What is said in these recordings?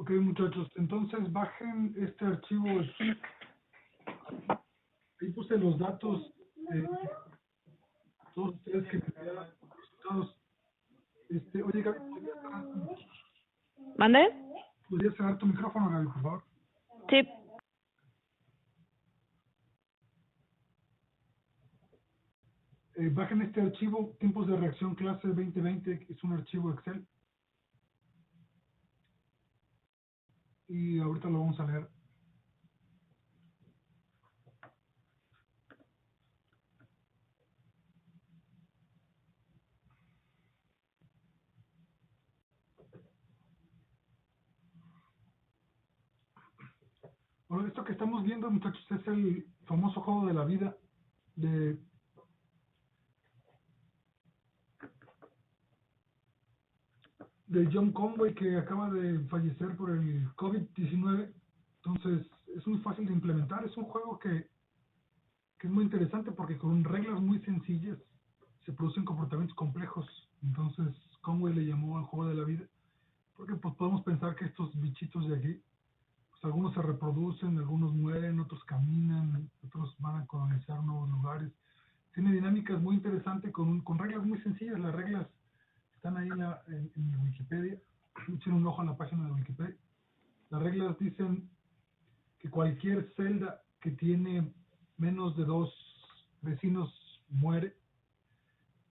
Ok, muchachos, entonces bajen este archivo. Ahí puse los datos. Todos ustedes que me enviaron los resultados. Oye, Gaby, ¿Mande? ¿podrías cerrar tu micrófono, Gaby, por favor? Sí. Bajen este archivo, tiempos de reacción clase 2020, que es un archivo Excel. Y ahorita lo vamos a leer. Bueno, esto que estamos viendo, muchachos, es el famoso juego de la vida de John Conway, que acaba de fallecer por el COVID-19. Entonces, es muy fácil de implementar. Es un juego que es muy interesante porque con reglas muy sencillas se producen comportamientos complejos. Entonces, Conway le llamó al juego de la vida, porque pues podemos pensar que estos bichitos de aquí, pues algunos se reproducen, algunos mueren, otros caminan, otros van a colonizar nuevos lugares. Tiene dinámicas muy interesantes con reglas muy sencillas. Las reglas están ahí en Wikipedia. Echen un ojo a la página de Wikipedia. Las reglas dicen que cualquier celda que tiene menos de 2 vecinos muere,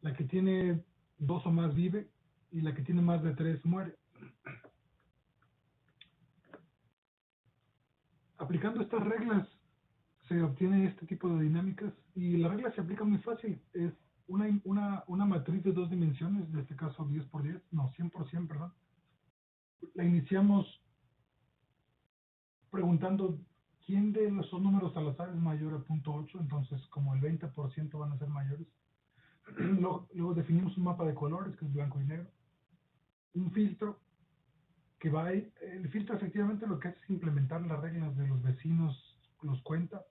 la que tiene 2 o más vive, y la que tiene más de 3 muere. Aplicando estas reglas se obtiene este tipo de dinámicas, y la regla se aplica muy fácil. Es una matriz de 2 dimensiones, en este caso 10 por 10, no, 100 por 100, perdón. La iniciamos preguntando quién de los números al azar es mayor a 0.8, entonces como el 20% van a ser mayores. Luego definimos un mapa de colores, que es blanco y negro. Un filtro que va ahí. El filtro efectivamente lo que hace es implementar las reglas de los vecinos, los cuenta.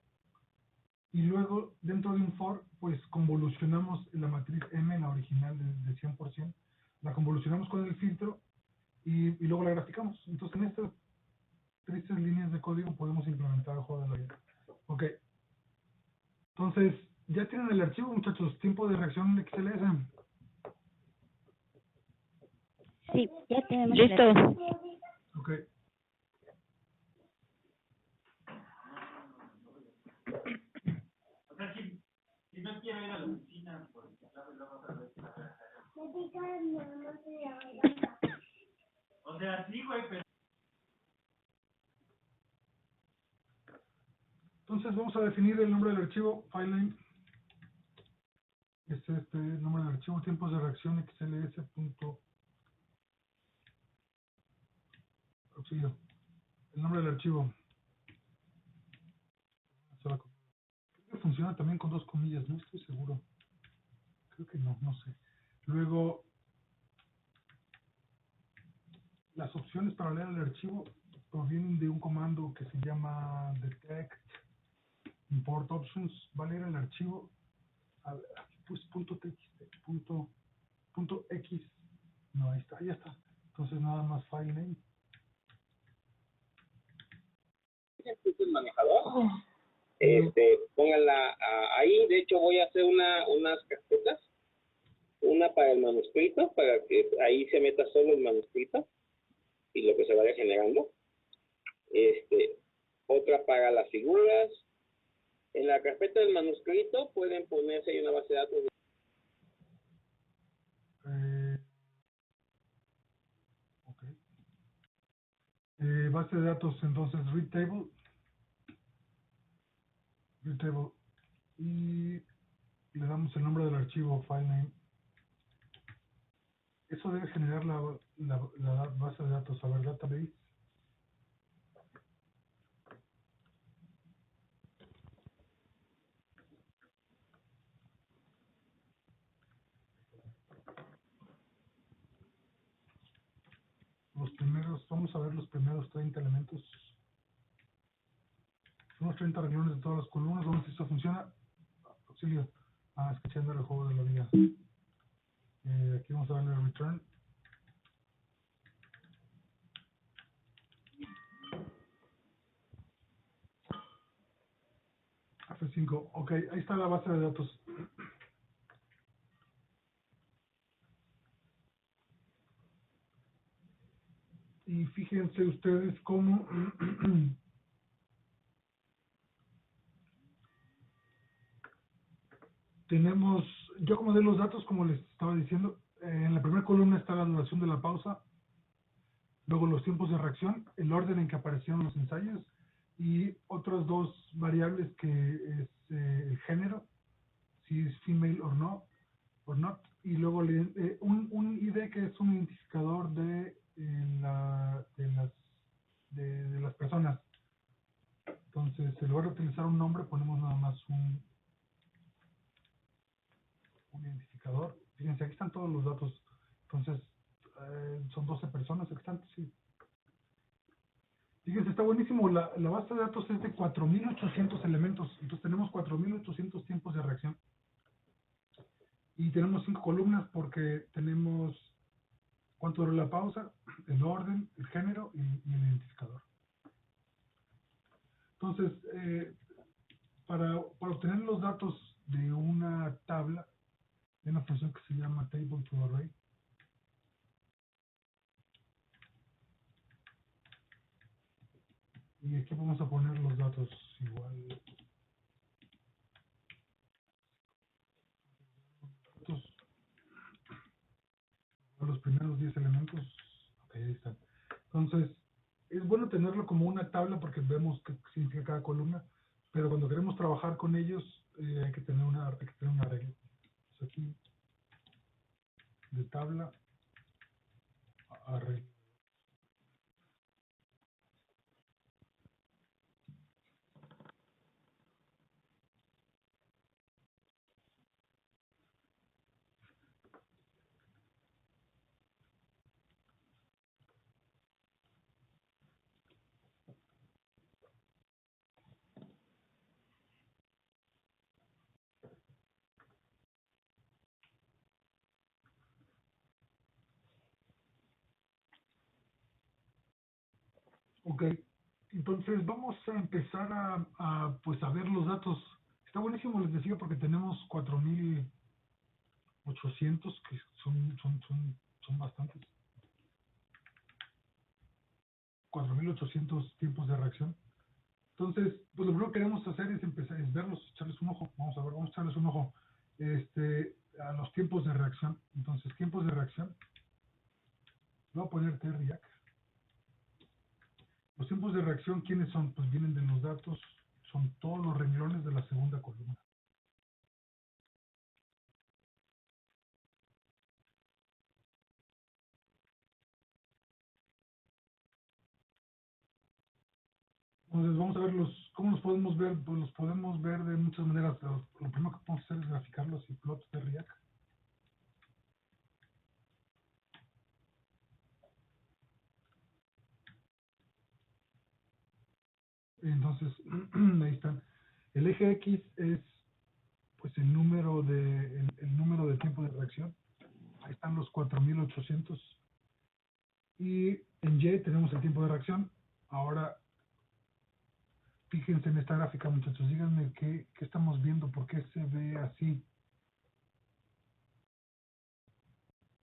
Y luego dentro de un for, pues convolucionamos la matriz M, la original de 100%. La convolucionamos con el filtro y luego la graficamos. Entonces en estas tristes líneas de código podemos implementar el juego de la vida. Ok. Entonces, ya tienen el archivo, muchachos. Tiempo de reacción de XLS. Sí, ya tenemos. Listo. Ok. O sea, si no quiero ir a la oficina, pues luego otra vez. O sea, sí, güey, pero... Entonces vamos a definir el nombre del archivo, filename. Es este nombre del archivo, tiempos de reacción XLS. Auxilio. El nombre del archivo. Creo que funciona también con 2 comillas, no estoy seguro. Creo que no, no sé. Luego, las opciones para leer el archivo provienen de un comando que se llama detect import options. Va a leer el archivo. A ver, aquí pues .x. No, ahí está, ya está. Entonces nada más filename. El manejador, pónganla ahí. De hecho voy a hacer unas carpetas, una para el manuscrito, para que ahí se meta solo el manuscrito y lo que se vaya generando, otra para las figuras. En la carpeta del manuscrito pueden ponerse ahí una base de datos. Ok. Base de datos, entonces read table, y le damos el nombre del archivo, filename. Eso debe generar la base de datos. A ver, database. Los primeros, vamos a ver los primeros 30 elementos. Son los 30 renglones de todas las columnas. Vamos a ver si esto funciona. Auxilio. Escuchando el juego de la vida. Aquí vamos a darle return. F5, ok, ahí está la base de datos. Y fíjense ustedes cómo tenemos, yo acomodé los datos como les estaba diciendo, en la primera columna está la duración de la pausa, luego los tiempos de reacción, el orden en que aparecieron los ensayos y otras dos variables que es el género, si es female or not, y luego un ID que es un identificador de las personas. Entonces, en lugar de utilizar un nombre, ponemos nada más un identificador. Fíjense, aquí están todos los datos. Entonces, son 12 personas, aquí están, sí. Fíjense, está buenísimo. La base de datos es de 4.800 elementos. Entonces, tenemos 4.800 tiempos de reacción. Y tenemos 5 columnas porque tenemos cuánto duró la pausa, el orden, el género y el identificador. Entonces, para obtener los datos de una tabla, hay una función que se llama table to array. Y aquí vamos a poner los datos igual. Los primeros 10 elementos. Ok, ahí están. Entonces, es bueno tenerlo como una tabla porque vemos qué significa cada columna, pero cuando queremos trabajar con ellos hay que tener una regla. Entonces aquí, de tabla a regla. Ok, entonces vamos a empezar pues a ver los datos. Está buenísimo, les decía, porque tenemos 4.800 que son bastantes. 4.800 tiempos de reacción. Entonces, pues lo primero que queremos hacer es empezar, es verlos, echarles un ojo. Vamos a echarles un ojo a los tiempos de reacción. Entonces, tiempos de reacción. Voy a poner TRIAC. Los tiempos de reacción, ¿quiénes son? Pues vienen de los datos, son todos los renglones de la segunda columna. Entonces vamos a ver cómo los podemos ver. Pues los podemos ver de muchas maneras. Lo primero que podemos hacer es graficarlos y plot de React. Entonces, ahí están. El eje X es pues el número de tiempo de reacción. Ahí están los 4.800. Y en Y tenemos el tiempo de reacción. Ahora, fíjense en esta gráfica, muchachos. Díganme qué estamos viendo, por qué se ve así.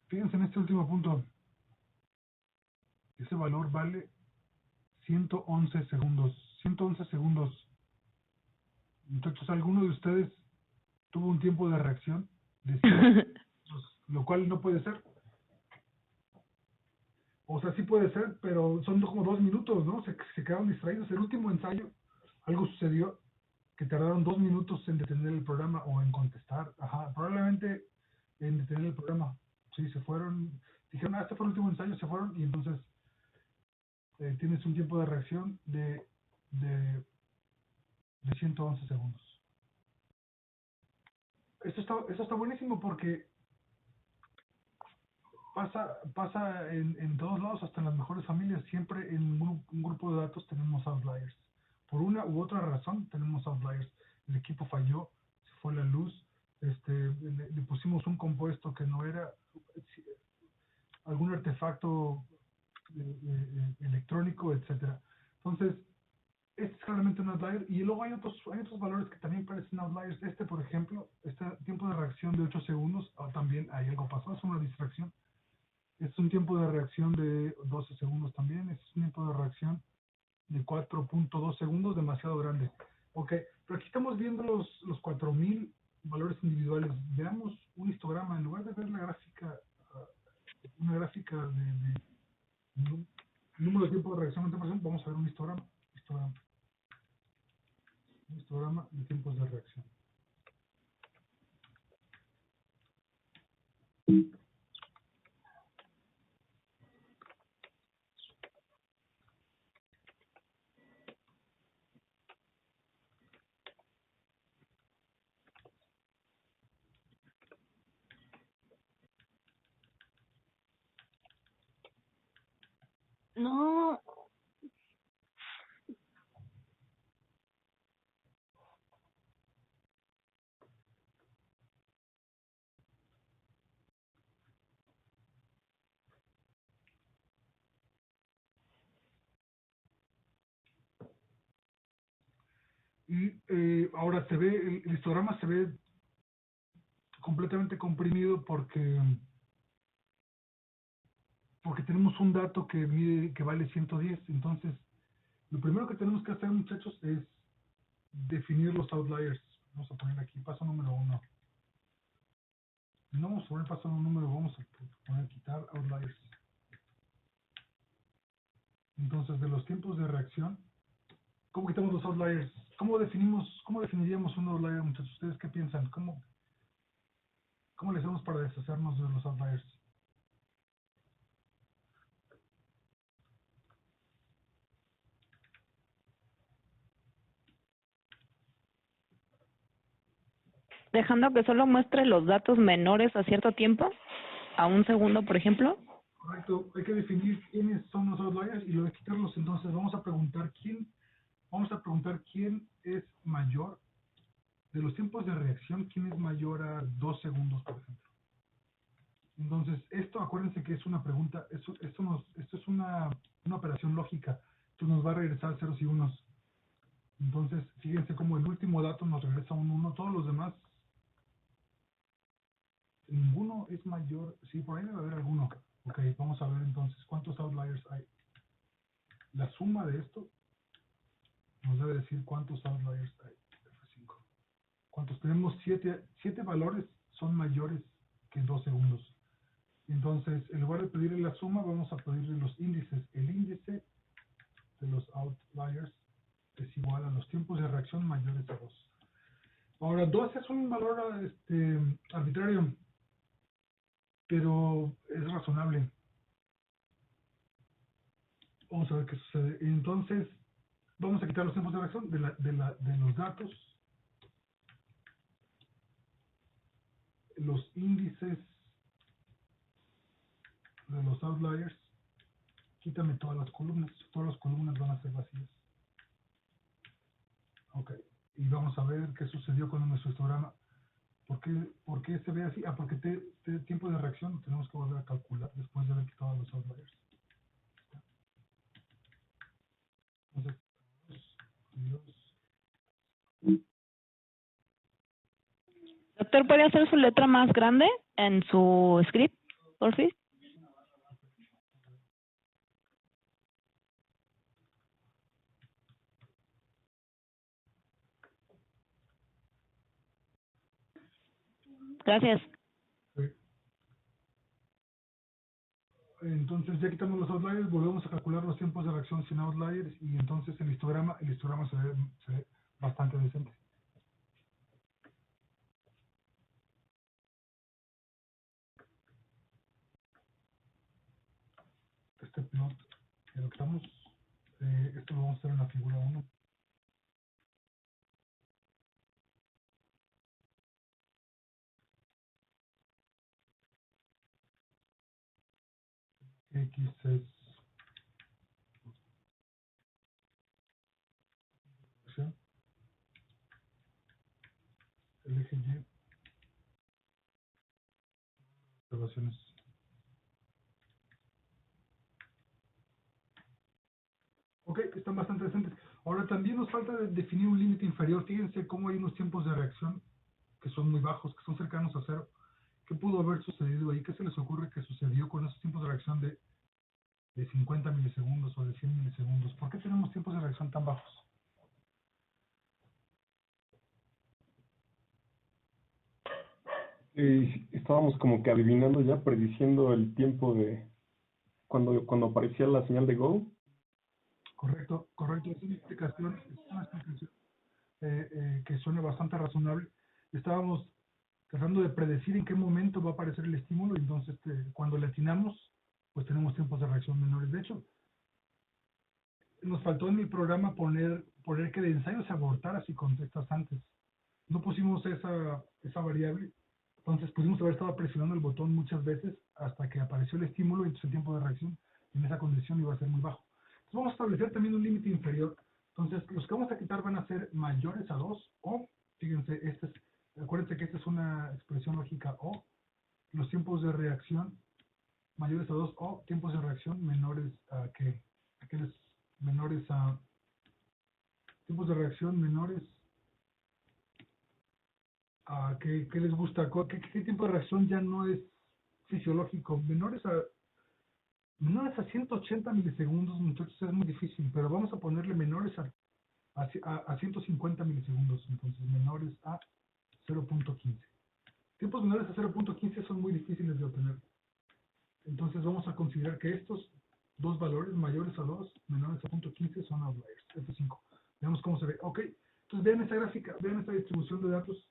Fíjense en este último punto. Ese valor vale 111 segundos. 111 segundos. Muchachos, ¿alguno de ustedes tuvo un tiempo de reacción de 100 segundos, lo cual no puede ser? O sea, sí puede ser, pero son como 2 minutos, ¿no? Se quedaron distraídos. El último ensayo, algo sucedió que tardaron 2 minutos en detener el programa o en contestar. Ajá, probablemente en detener el programa. Sí, se fueron, dijeron, este fue el último ensayo, se fueron y entonces tienes un tiempo de reacción de 111 segundos. Eso está buenísimo porque pasa en todos lados, hasta en las mejores familias. Siempre en un grupo de datos tenemos outliers. Por una u otra razón tenemos outliers. El equipo falló, se fue la luz, le pusimos un compuesto que no era, algún artefacto electrónico, etcétera. Entonces, Este es claramente un outlier. Y luego hay otros valores que también parecen outliers. Este, por ejemplo, este tiempo de reacción de 8 segundos, también hay algo pasó, es una distracción. Este es un tiempo de reacción de 12 segundos también. Este es un tiempo de reacción de 4.2 segundos, demasiado grande. Ok, pero aquí estamos viendo los 4000 valores individuales. Veamos un histograma. En lugar de ver la gráfica, una gráfica de número de tiempo de reacción en temperatura, vamos a ver un histograma. Un histograma de tiempos de reacción. No. Y ahora se ve, el histograma se ve completamente comprimido porque tenemos un dato que mide, que vale 110. Entonces, lo primero que tenemos que hacer, muchachos, es definir los outliers. Vamos a poner aquí paso número 1. No vamos a poner paso número, vamos a poner quitar outliers. Entonces, de los tiempos de reacción, ¿cómo quitamos los outliers? ¿Cómo definiríamos un outlier, muchachos? ¿Ustedes qué piensan? ¿Cómo le hacemos para deshacernos de los outliers? Dejando que solo muestre los datos menores a cierto tiempo, a un segundo, por ejemplo. Correcto, hay que definir quiénes son los outliers y luego de quitarlos. Entonces vamos a preguntar quién es mayor de los tiempos de reacción, quién es mayor a 2 segundos, por ejemplo. Entonces, esto, acuérdense que es una pregunta, esto es una operación lógica. Esto nos va a regresar ceros y unos. Entonces, fíjense cómo el último dato nos regresa un 1, todos los demás, ninguno es mayor, sí, por ahí debe haber alguno. Ok, vamos a ver entonces cuántos outliers hay. La suma de esto nos debe decir cuántos outliers hay. F5. ¿Cuántos? Tenemos 7 valores son mayores que 2 segundos. Entonces, en lugar de pedirle la suma, vamos a pedirle los índices. El índice de los outliers es igual a los tiempos de reacción mayores a 2. Ahora, 2 es un valor arbitrario, pero es razonable. Vamos a ver qué sucede. Entonces, vamos a quitar los tiempos de reacción de los datos, los índices de los outliers. Quítame todas las columnas van a ser vacías. Ok, y vamos a ver qué sucedió con nuestro histograma. ¿Por qué se ve así? Porque tiempo de reacción tenemos que volver a calcular después de haber quitado los outliers. Entonces, 2. Doctor, ¿puede hacer su letra más grande en su script, por fin? Gracias. Entonces ya quitamos los outliers, volvemos a calcular los tiempos de reacción sin outliers y entonces el histograma se ve bastante decente. Este plot que lo quitamos, esto lo vamos a hacer en la figura 1. X es reacción, el eje Y, observaciones. Ok, están bastante decentes. Ahora también nos falta definir un límite inferior. Fíjense cómo hay unos tiempos de reacción que son muy bajos, que son cercanos a cero. ¿Qué pudo haber sucedido ahí? ¿Qué se les ocurre que sucedió con esos tiempos de reacción de 50 milisegundos o de 100 milisegundos? ¿Por qué tenemos tiempos de reacción tan bajos? Estábamos como que adivinando ya, prediciendo el tiempo de cuando aparecía la señal de Go. Correcto, correcto. Es una explicación que suena bastante razonable. Estábamos tratando de predecir en qué momento va a aparecer el estímulo, y entonces cuando le atinamos, pues tenemos tiempos de reacción menores. De hecho, nos faltó en el programa poner que el ensayo se abortara si contestas antes. No pusimos esa variable, entonces pudimos haber estado presionando el botón muchas veces hasta que apareció el estímulo, y entonces el tiempo de reacción en esa condición iba a ser muy bajo. Entonces vamos a establecer también un límite inferior. Entonces los que vamos a quitar van a ser mayores a 2 o, fíjense, acuérdense que esta es una expresión lógica o, los tiempos de reacción mayores a 2 o tiempos de reacción menores a que aquellos menores a tiempos de reacción menores a qué les gusta, qué tipo de reacción ya no es fisiológico, menores a 180 milisegundos, muchachos, es muy difícil, pero vamos a ponerle menores a 150 milisegundos, entonces menores a 0.15. Tiempos menores a 0.15 son muy difíciles de obtener. Entonces vamos a considerar que estos dos valores, mayores a 2, menores a 0.15, son outliers, F5. Veamos cómo se ve. Ok, entonces vean esta gráfica, vean esta distribución de datos.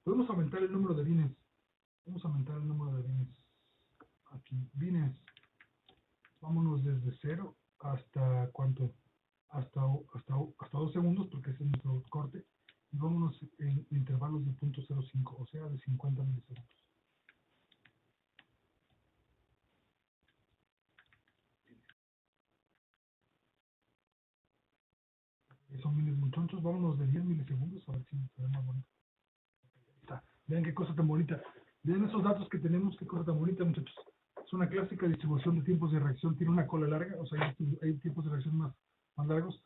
Podemos aumentar el número de bines. Vamos a aumentar el número de bines. Aquí, bines. Vámonos desde 0 hasta ¿cuánto? Hasta 2 segundos, porque ese es nuestro corte. Y vámonos en intervalos de 0.05, o sea, de 50 milisegundos. Son miles muy chonchos. Vámonos de 10 milisegundos a ver si se ve más bonito. Ahí está. Vean qué cosa tan bonita. Vean esos datos que tenemos, qué cosa tan bonita, muchachos. Es una clásica distribución de tiempos de reacción. Tiene una cola larga, o sea, hay tiempos de reacción más largos.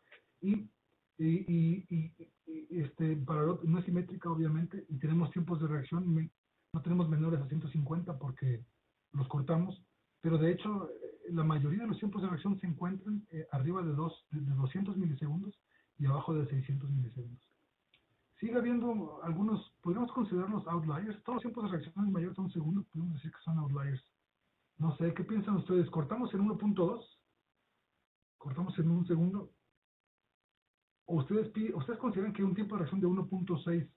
No es simétrica, obviamente, y tenemos tiempos de reacción, no tenemos menores a 150 porque los cortamos, pero de hecho, la mayoría de los tiempos de reacción se encuentran arriba de 200 milisegundos y abajo de 600 milisegundos. Sigue habiendo algunos, podríamos considerarlos outliers. Todos los tiempos de reacción mayores a un segundo, podemos decir que son outliers. No sé, ¿qué piensan ustedes? ¿Cortamos en 1.2? ¿Cortamos en un segundo? ¿O ustedes consideran que un tiempo de reacción de 1.6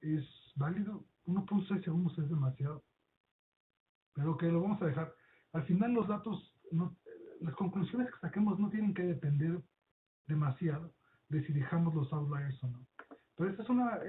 es válido? 1.6 segundos es demasiado. Pero que lo vamos a dejar. Al final los datos, las conclusiones que saquemos no tienen que depender demasiado de si dejamos los outliers o no. Pero esta es una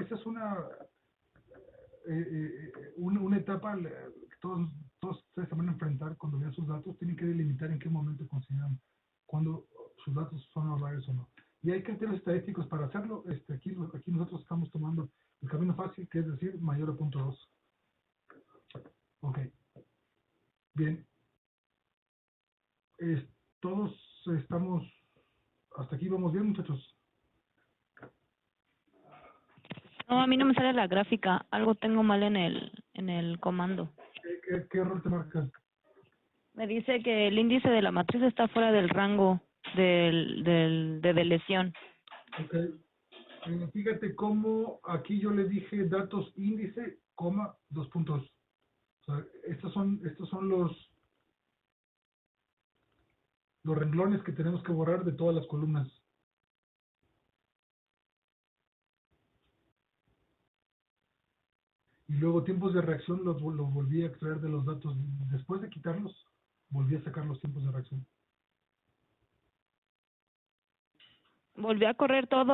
etapa que todos ustedes se van a enfrentar cuando vean sus datos. Tienen que delimitar en qué momento consideran cuando sus datos son outliers o no. Y hay criterios estadísticos para hacerlo. Aquí nosotros estamos tomando el camino fácil, que es decir, mayor a 0.2. Ok, bien. Todos estamos, hasta aquí vamos bien, muchachos. No, a mí no me sale la gráfica. Algo tengo mal en el comando. ¿Qué error te marca? Me dice que el índice de la matriz está fuera del rango de lesión. Ok. Fíjate cómo aquí yo le dije datos índice, coma, 2 puntos. O sea, estos son los renglones que tenemos que borrar de todas las columnas. Y luego tiempos de reacción los volví a extraer de los datos. Después de quitarlos, volví a sacar los tiempos de reacción. Volví a correr todo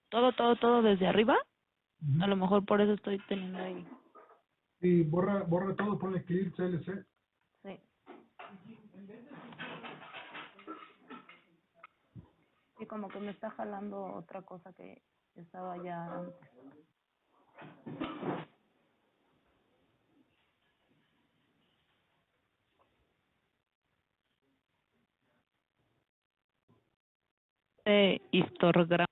todo desde arriba. A lo mejor por eso estoy teniendo ahí. Y borra todo, ponle clear CLC. Sí. Sí, como que me está jalando otra cosa que estaba ya antes. histograma.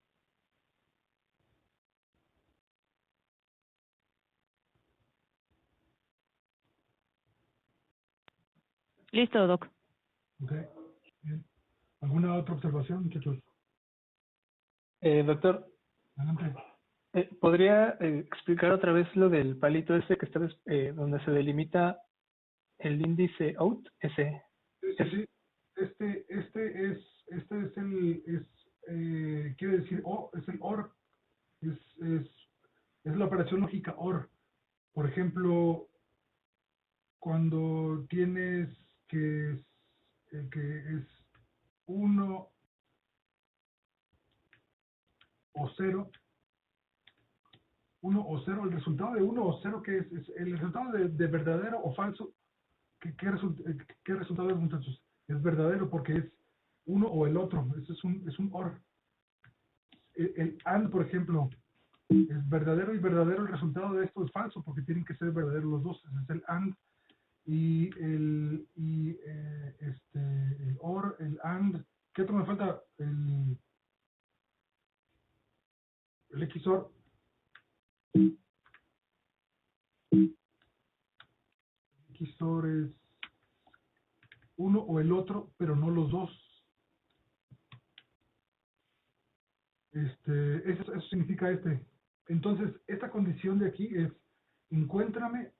Listo, Doc. Ok, bien. ¿Alguna otra observación, muchachos? Doctor, Adelante. ¿podría explicar otra vez lo del palito ese que está donde se delimita el índice out? Ese. Sí. Quiere decir O, es el OR, es la operación lógica OR. Por ejemplo, cuando tienes que es 1 o 0, 1 o 0, el resultado de 1 o 0, ¿qué es? Es el resultado de verdadero o falso. ¿Qué resultado es, muchachos? Es verdadero porque es uno o el otro. Eso es un OR. El AND, por ejemplo, es verdadero y verdadero. El resultado de esto es falso porque tienen que ser verdaderos los dos. Ese es el AND. Y el OR, el AND. ¿Qué otro me falta? El XOR. XOR es uno o el otro, pero no los dos. Eso significa Entonces, esta condición de aquí es, encuéntrame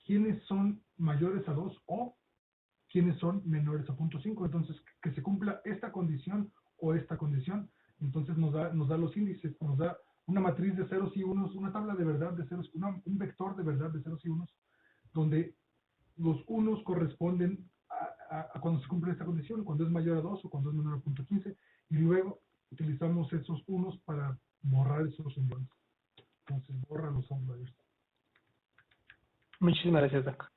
quiénes son mayores a 2 o quiénes son menores a 0.5. Entonces, que se cumpla esta condición o esta condición. Entonces nos da los índices, nos da una matriz de ceros y unos, una tabla de verdad de ceros, un vector de verdad de ceros y unos, donde los unos corresponden a cuando se cumple esta condición, cuando es mayor a 2 o cuando es menor a 0.15, y luego utilizamos esos unos para borrar esos renglones. Entonces borra los outliers. Muchísimas gracias, Doc.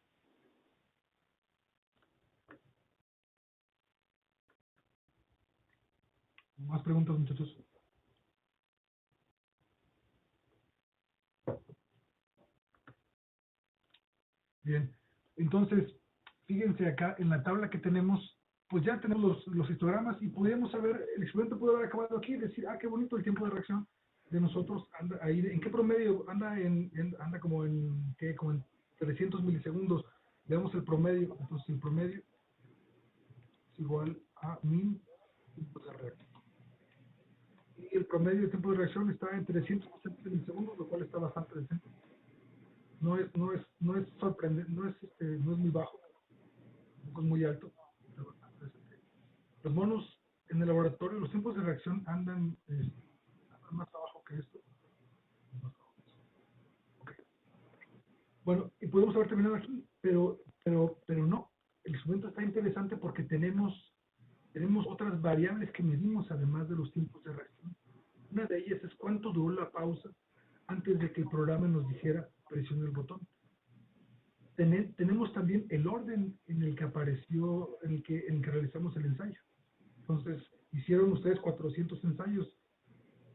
¿Más preguntas, muchachos? Bien, entonces, fíjense acá en la tabla que tenemos, pues ya tenemos los histogramas y podemos saber, el experimento puede haber acabado aquí y decir, qué bonito el tiempo de reacción de nosotros, anda ahí, ¿en qué promedio? Anda como en 300 milisegundos. Veamos el promedio, entonces el promedio es igual a min tiempo de reacción. Y el promedio de tiempo de reacción está en 360 milisegundos, lo cual está bastante decente. No es sorprendente, no es muy bajo, tampoco es muy alto. Los monos en el laboratorio, los tiempos de reacción andan más abajo que esto. Okay. Bueno, y podemos haber terminado aquí, pero no. El instrumento está interesante porque tenemos otras variables que medimos además de los tiempos de reacción. Una de ellas es cuánto duró la pausa antes de que el programa nos dijera presione el botón. Tenemos también el orden en el que apareció, en el que realizamos el ensayo. Entonces, hicieron ustedes 400 ensayos.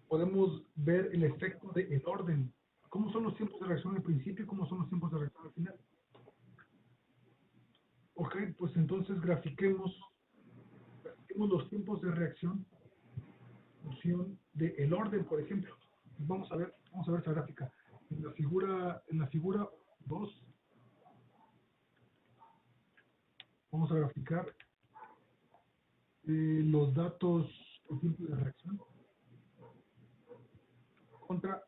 Podemos ver el efecto del orden. ¿Cómo son los tiempos de reacción al principio y cómo son los tiempos de reacción al final? Ok, pues entonces grafiquemos los tiempos de reacción en función del orden, por ejemplo. Vamos a ver esa gráfica. En la figura 2, vamos a graficar los datos por tiempo de reacción contra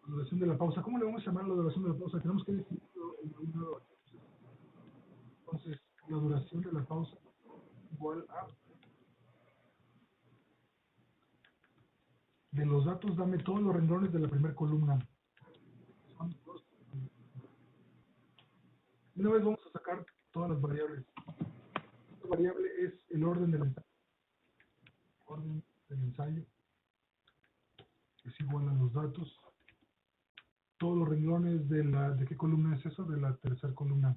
la duración de la pausa. ¿Cómo le vamos a llamar la duración de la pausa? Tenemos que definirlo en algún lado. Entonces, la duración de la pausa igual a de los datos, dame todos los renglones de la primera columna. Son dos. Una vez vamos a sacar todas las variables. Esta variable es el orden del ensayo. Orden del ensayo es igual a los datos. Todos los renglones ¿de qué columna es eso? De la tercera columna.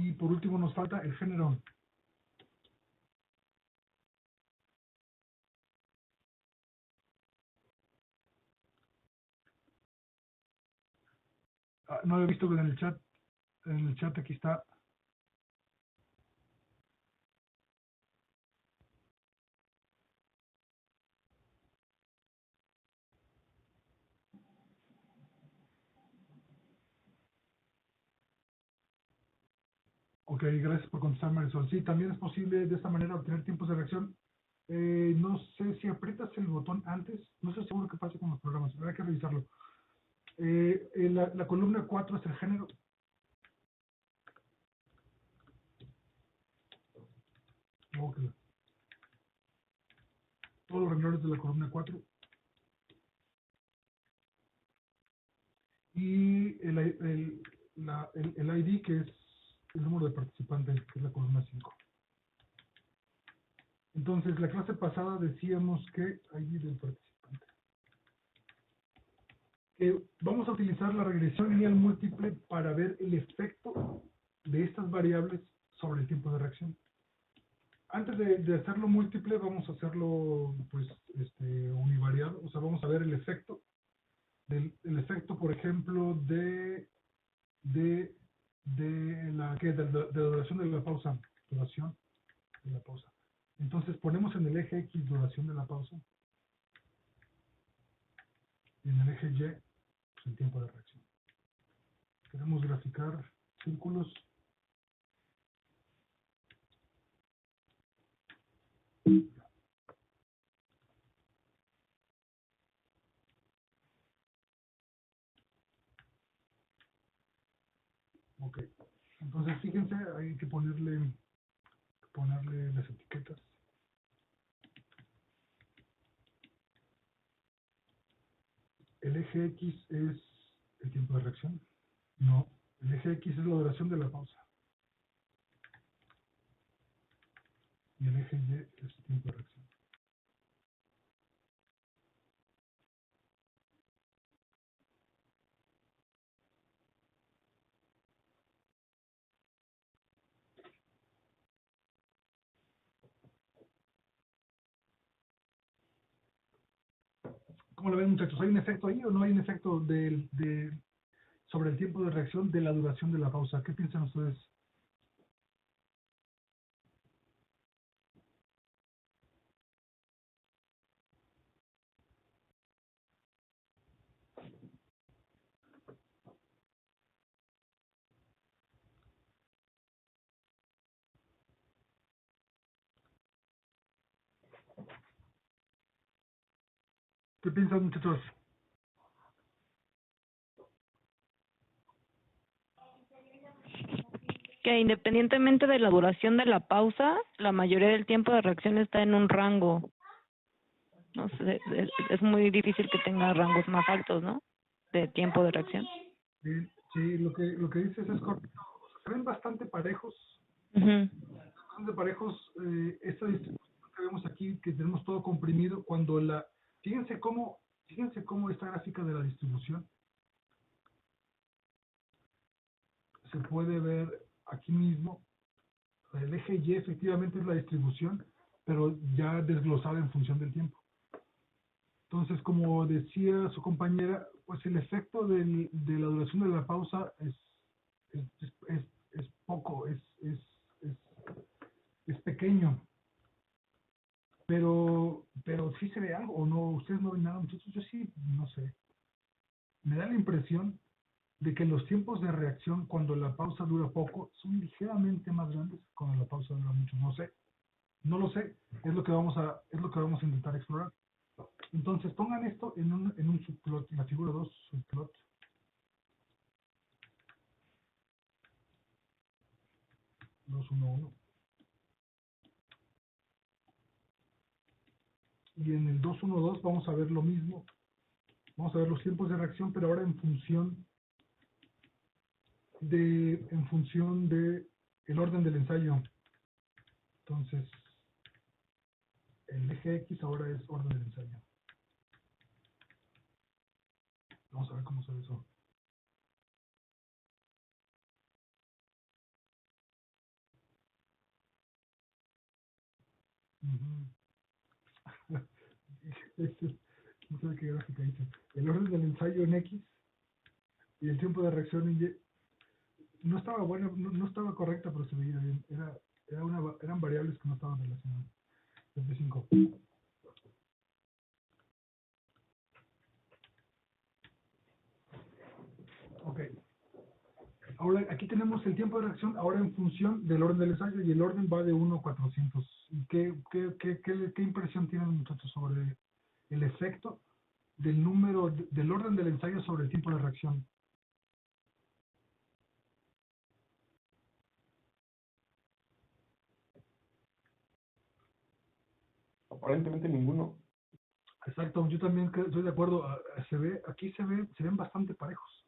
Y por último nos falta el género. No lo he visto en el chat. En el chat aquí está. Ok, gracias por contestar, Marisol. Sí, también es posible de esta manera obtener tiempos de reacción. No sé si aprietas el botón antes, no estoy seguro qué pasa con los programas, habrá que revisarlo. La columna 4 es el género. Ok. Todos los renglones de la columna 4. Y el ID, que es el número de participantes, que es la columna 5. Entonces, la clase pasada decíamos que ID del participante. Vamos a utilizar la regresión lineal múltiple para ver el efecto de estas variables sobre el tiempo de reacción. Antes de hacerlo múltiple, vamos a hacerlo pues univariado, o sea, vamos a ver el efecto el efecto, por ejemplo, de la duración de la pausa. Duración de la pausa. Entonces ponemos en el eje X duración de la pausa y en el eje Y pues, el tiempo de reacción. Queremos graficar círculos. Ok. Entonces fíjense, hay que ponerle las etiquetas. El eje X es el tiempo de reacción. No, el eje X es la duración de la pausa. Y el eje Y es el tiempo de reacción. ¿Cómo lo ven, muchachos? ¿Hay un efecto ahí o no hay un efecto sobre el tiempo de reacción de la duración de la pausa? ¿Qué piensan ustedes? ¿Qué piensan, muchachos? Que independientemente de la duración de la pausa, la mayoría del tiempo de reacción está en un rango. No sé, es muy difícil que tenga rangos más altos, ¿no? De tiempo de reacción. Sí, lo que dices es correcto. Se ven bastante parejos. Ujú. Bastante parejos. Esta distribución que vemos aquí, que tenemos todo comprimido, fíjense cómo esta gráfica de la distribución se puede ver aquí mismo. El eje Y efectivamente es la distribución, pero ya desglosada en función del tiempo. Entonces, como decía su compañera, pues el efecto de la duración de la pausa es poco, es pequeño, pero sí se ve algo, o no, ustedes no ven nada, muchachos, yo sí, no sé. Me da la impresión de que los tiempos de reacción cuando la pausa dura poco son ligeramente más grandes que cuando la pausa dura mucho, no sé. No lo sé, es lo que vamos a intentar explorar. Entonces pongan esto en un subplot, en la figura 2, subplot. Dos, uno, uno. Y en el 212 vamos a ver lo mismo. Vamos a ver los tiempos de reacción, pero ahora en función de el orden del ensayo. Entonces, el eje X ahora es orden del ensayo. Vamos a ver cómo se ve eso. No sé qué gráfica hice. El orden del ensayo en X Y el tiempo de reacción en Y no estaba buena, no estaba correcta, pero se veía bien. Eran variables que no estaban relacionadas. F5. Ok. Ahora, aquí tenemos el tiempo de reacción ahora en función del orden del ensayo, y el orden va de 1 a 400. ¿Y qué impresión tienen, muchachos, sobre el efecto del número, del orden del ensayo sobre el tiempo de reacción? Aparentemente ninguno. Exacto, yo también estoy de acuerdo. Aquí se ven bastante parejos.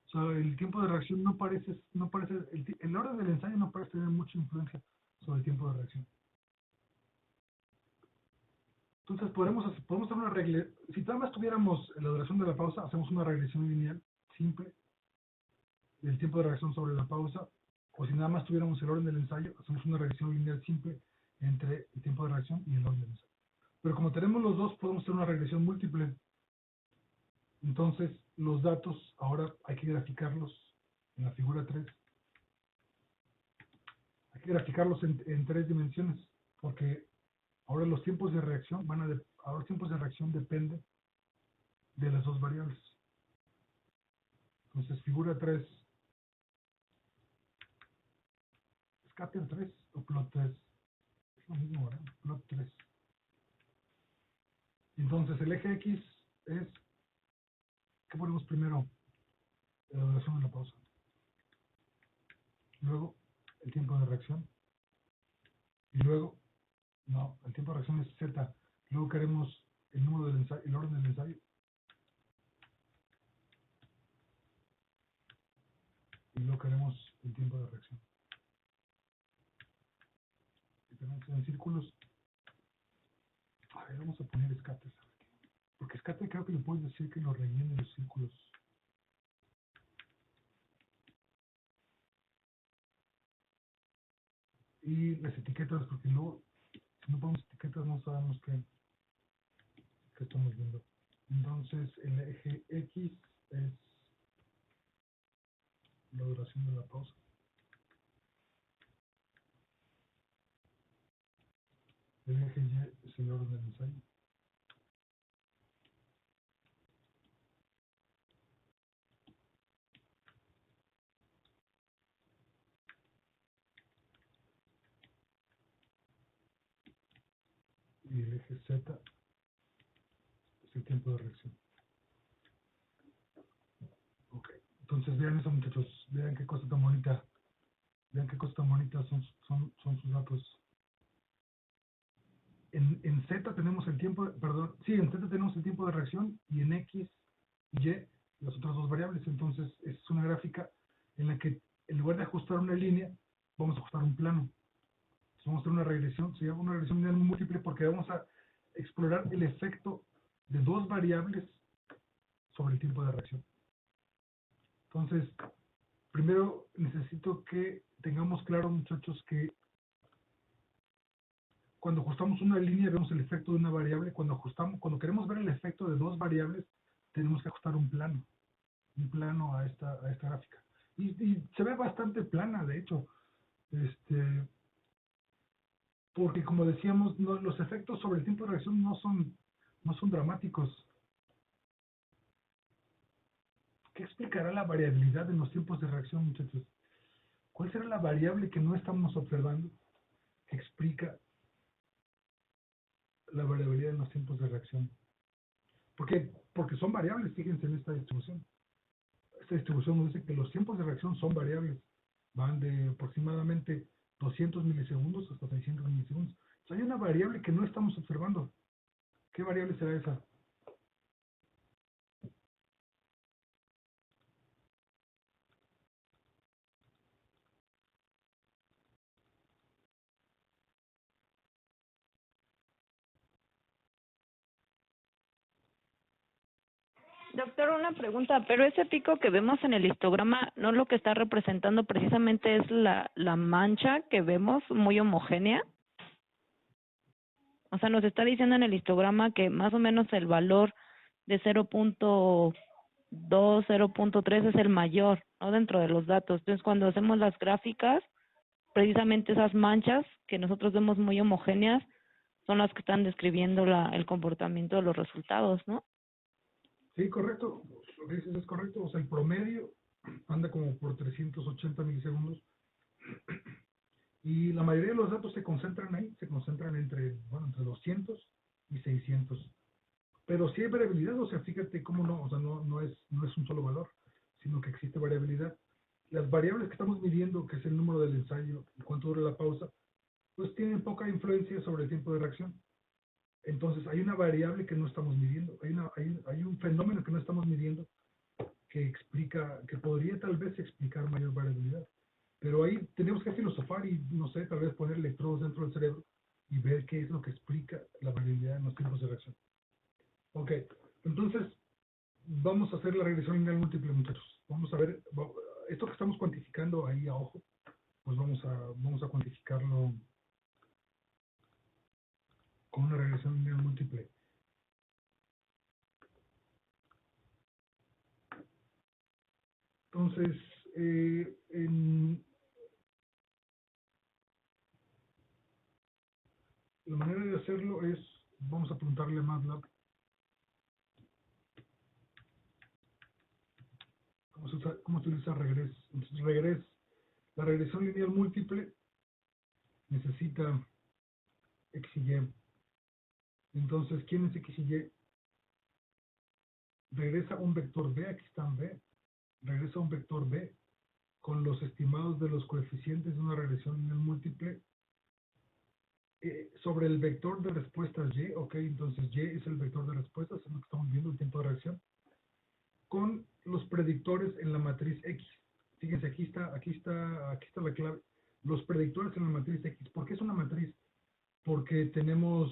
O sea, el tiempo de reacción no parece, el orden del ensayo no parece tener mucha influencia sobre el tiempo de reacción. Entonces podemos hacer una regresión. Si nada más tuviéramos la duración de la pausa, hacemos una regresión lineal simple del tiempo de reacción sobre la pausa. O si nada más tuviéramos el orden del ensayo, hacemos una regresión lineal simple entre el tiempo de reacción y el orden del ensayo. Pero como tenemos los dos, podemos hacer una regresión múltiple. Entonces, los datos ahora hay que graficarlos en la figura 3. Hay que graficarlos en 3 dimensiones, porque ahora los tiempos de reacción ahora los tiempos de reacción dependen de las dos variables. Entonces, figura 3, scatter 3 o plot 3. Es lo mismo, ¿verdad? Plot 3. Entonces, el eje X es, ¿qué ponemos primero? La duración de la pausa. Luego, el tiempo de reacción. Y luego, no, el tiempo de reacción es Z. Luego queremos el número del ensayo, el orden del ensayo. Y luego queremos el tiempo de reacción. Y tenemos en círculos. A ver, vamos a poner scatter. Porque scatter creo que le puedes decir que lo rellene los círculos. Y las etiquetas, porque luego, si no ponemos etiquetas, no sabemos qué estamos viendo. Entonces, el eje X es la duración de la pausa. El eje Y es el orden del ensayo. Y el eje Z es el tiempo de reacción. Ok, entonces vean eso, muchachos. Vean qué cosa tan bonita. Vean qué cosa tan bonita son sus datos. En Z tenemos el tiempo, en Z tenemos el tiempo de reacción, y en X y Y las otras dos variables. Entonces es una gráfica en la que en lugar de ajustar una línea, vamos a ajustar un plano. Entonces vamos a hacer una regresión, se llama una regresión lineal múltiple, porque vamos a explorar el efecto de dos variables sobre el tiempo de reacción. Entonces, primero necesito que tengamos claro, muchachos, que cuando ajustamos una línea vemos el efecto de una variable. Cuando queremos ver el efecto de dos variables, tenemos que ajustar un plano a esta gráfica. Y se ve bastante plana, de hecho, porque como decíamos, los efectos sobre el tiempo de reacción no son dramáticos. ¿Qué explicará la variabilidad en los tiempos de reacción, muchachos? ¿Cuál será la variable que no estamos observando que explica la variabilidad en los tiempos de reacción? Porque son variables, fíjense en esta distribución. Esta distribución nos dice que los tiempos de reacción son variables. Van de aproximadamente 200 milisegundos hasta 600 milisegundos. O sea, hay una variable que no estamos observando. ¿Qué variable será esa? Doctor, una pregunta, pero ese pico que vemos en el histograma, ¿no lo que está representando precisamente es la mancha que vemos muy homogénea? O sea, nos está diciendo en el histograma que más o menos el valor de 0.1 0.3 es el mayor, ¿no? Dentro de los datos. Entonces, cuando hacemos las gráficas, precisamente esas manchas que nosotros vemos muy homogéneas son las que están describiendo el comportamiento de los resultados, ¿no? Sí, correcto. Lo que dices es correcto. O sea, el promedio anda como por 380 milisegundos. Y la mayoría de los datos se concentran ahí, se concentran entre 200 y 600. Pero sí hay variabilidad, o sea, fíjate cómo no, o sea, no es un solo valor, sino que existe variabilidad. Las variables que estamos midiendo, que es el número del ensayo y cuánto dura la pausa, pues tienen poca influencia sobre el tiempo de reacción. Entonces, hay una variable que no estamos midiendo, hay un fenómeno que no estamos midiendo que podría tal vez explicar mayor variabilidad. Pero ahí tenemos que filosofar y, no sé, tal vez poner electrodos dentro del cerebro y ver qué es lo que explica la variabilidad en los tiempos de reacción. Ok, entonces vamos a hacer la regresión lineal múltiple, muchachos. Vamos a ver, esto que estamos cuantificando ahí a ojo, pues vamos a cuantificarlo con una regresión lineal múltiple. Entonces, la manera de hacerlo es, vamos a preguntarle a MATLAB cómo se utiliza regres. Entonces, la regresión lineal múltiple necesita X y Y. Entonces, ¿quién es X y Y? Regresa un vector B, aquí está en B, regresa un vector B con los estimados de los coeficientes de una regresión lineal múltiple sobre el vector de respuestas Y, ok, entonces Y es el vector de respuestas, es lo que estamos viendo, el tiempo de reacción, con los predictores en la matriz X. Fíjense, aquí está la clave. Los predictores en la matriz X. ¿Por qué es una matriz? Porque tenemos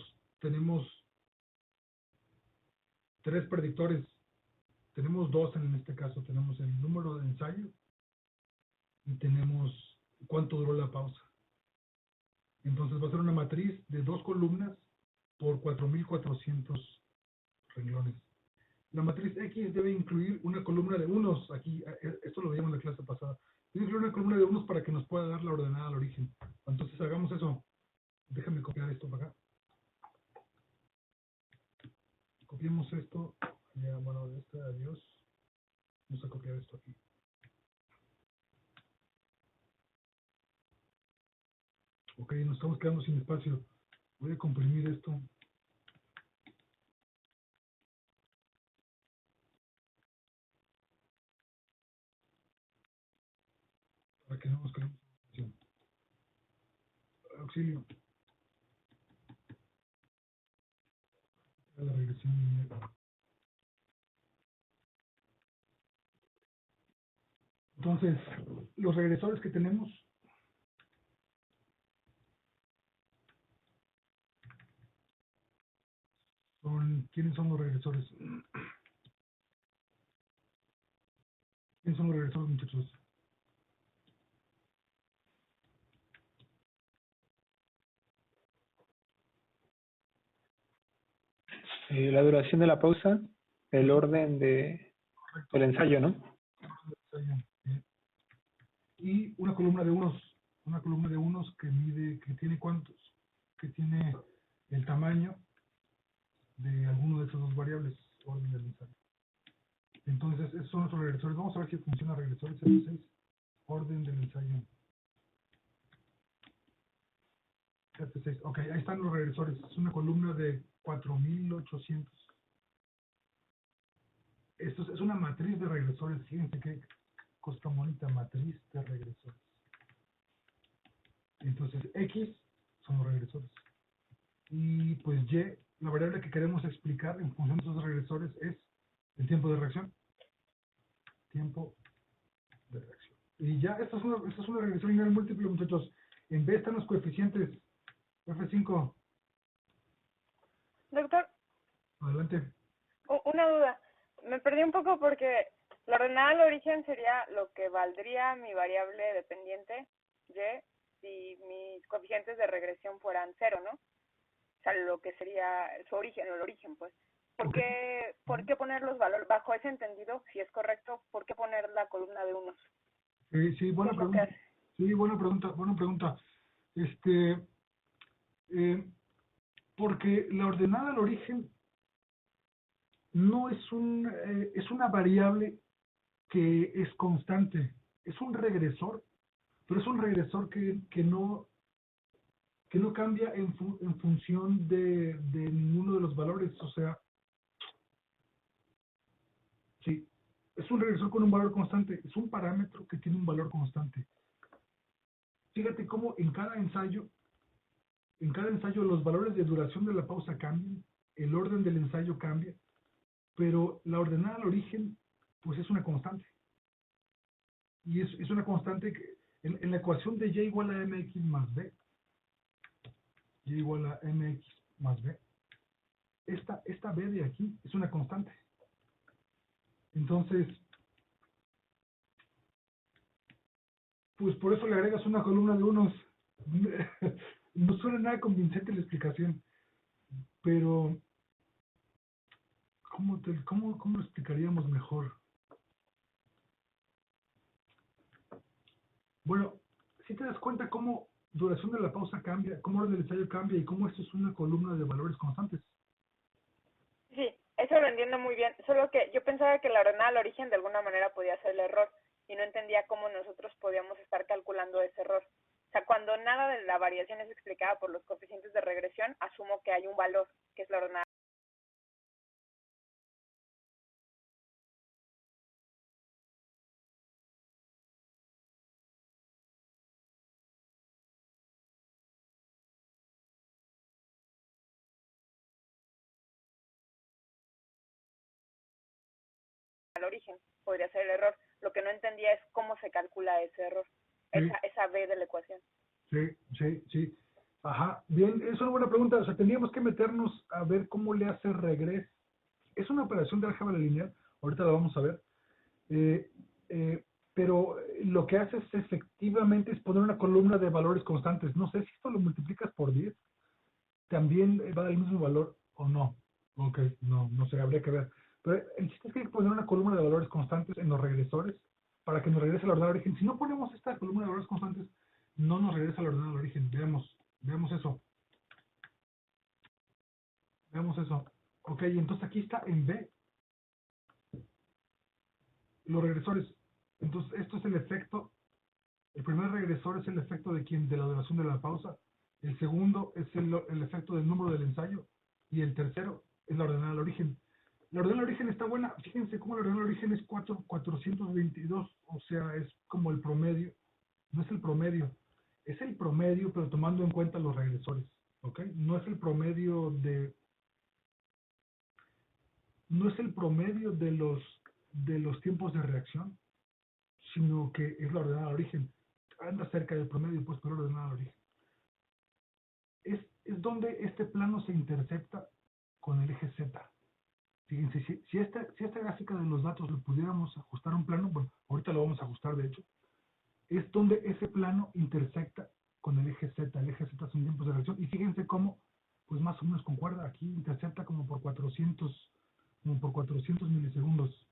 tres predictores. Tenemos dos en este caso. Tenemos el número de ensayo y tenemos cuánto duró la pausa. Entonces va a ser una matriz de 2 columnas por 4.400 renglones. La matriz X debe incluir una columna de unos. Aquí, esto lo veíamos en la clase pasada. Debe incluir una columna de unos para que nos pueda dar la ordenada al origen. Entonces hagamos eso. Déjame copiar esto para acá. Copiemos esto. Ya, bueno, de este, adiós. Vamos a copiar esto aquí. Ok, nos estamos quedando sin espacio. Voy a comprimir esto. Para que no nos quedemos sin espacio. Auxilio. La regresión lineal. Entonces, los regresores que tenemos son, ¿quiénes son los regresores? ¿Quiénes son los regresores, muchachos? La duración de la pausa, el orden Correcto. del ensayo, ¿no? Y una columna de unos que mide, que tiene cuántos, que tiene el tamaño de alguno de esas dos variables, orden del ensayo. Entonces, esos son nuestros regresores. Vamos a ver si funciona regresores F6, orden del ensayo. F6, ok, ahí están los regresores. Es una columna de 4.800. Esto es una matriz de regresores. Fíjense qué cosa bonita, matriz de regresores. Entonces, X son los regresores. Y pues Y, la variable que queremos explicar en función de esos regresores es el tiempo de reacción. Tiempo de reacción. Y ya, esta es una regresión lineal múltiple, muchachos. En B están los coeficientes. F5, Doctor, adelante. una duda. Me perdí un poco porque la ordenada al origen sería lo que valdría mi variable dependiente, Y, si mis coeficientes de regresión fueran cero, ¿no? O sea, lo que sería su origen, o el origen, pues. Ok. ¿Por qué poner los valores? Bajo ese entendido, si es correcto, ¿por qué poner la columna de unos? Sí, buena ¿Qué es lo que pregunta. hace? Sí, buena pregunta. Este, eh, porque la ordenada al origen no es una variable que es constante, es un regresor, pero es un regresor que no cambia en función de ninguno de los valores, o sea, sí, es un regresor con un valor constante, es un parámetro que tiene un valor constante. Fíjate cómo en cada ensayo los valores de duración de la pausa cambian, el orden del ensayo cambia, pero la ordenada al origen, pues es una constante. Y es una constante que en la ecuación de y igual a mx más b, y igual a mx más b, esta b de aquí es una constante. Entonces, pues por eso le agregas una columna de unos. No suena nada convincente la explicación, pero ¿cómo lo explicaríamos mejor? Bueno, si te das cuenta cómo duración de la pausa cambia, cómo orden del ensayo cambia y cómo esto es una columna de valores constantes. Sí, eso lo entiendo muy bien, solo que yo pensaba que la ordenada al origen de alguna manera podía ser el error y no entendía cómo nosotros podíamos estar calculando ese error. O sea, cuando nada de la variación es explicada por los coeficientes de regresión, asumo que hay un valor, que es la ordenada. Al origen podría ser el error. Lo que no entendía es cómo se calcula ese error, Sí, esa B de la ecuación. sí. Ajá, bien, es una buena pregunta. O sea, tendríamos que meternos a ver cómo le hace regreso. Es una operación de álgebra lineal, ahorita la vamos a ver. Eh, pero lo que hace es efectivamente es poner una columna de valores constantes. No sé si esto lo multiplicas por 10, también va a dar el mismo valor o no. Ok, no sé, habría que ver. Pero el chiste es que hay que poner una columna de valores constantes en los regresores para que nos regrese la ordenada al origen. Si no ponemos esta columna de valores constantes, no nos regresa la ordenada al origen. Veamos eso. Veamos eso. Ok, entonces aquí está en B, los regresores. Entonces esto es el efecto. El primer regresor es el efecto de la duración de la pausa. El segundo es el efecto del número del ensayo. Y el tercero es la ordenada al origen. La ordenada al origen está buena. Fíjense cómo la ordenada al origen es 422. O sea, es como el promedio. No es el promedio. Es el promedio, pero tomando en cuenta los regresores. ¿Ok? No es el promedio de los tiempos de reacción, sino que es la ordenada al origen. Anda cerca del promedio, pues, pero la ordenada al origen. Es donde este plano se intercepta con el eje Z. Fíjense, si esta gráfica de los datos lo pudiéramos ajustar a un plano, bueno, ahorita lo vamos a ajustar de hecho, es donde ese plano intersecta con el eje Z. El eje Z son tiempos de reacción. Y fíjense cómo, pues más o menos concuerda. Aquí intersecta como por 400 milisegundos.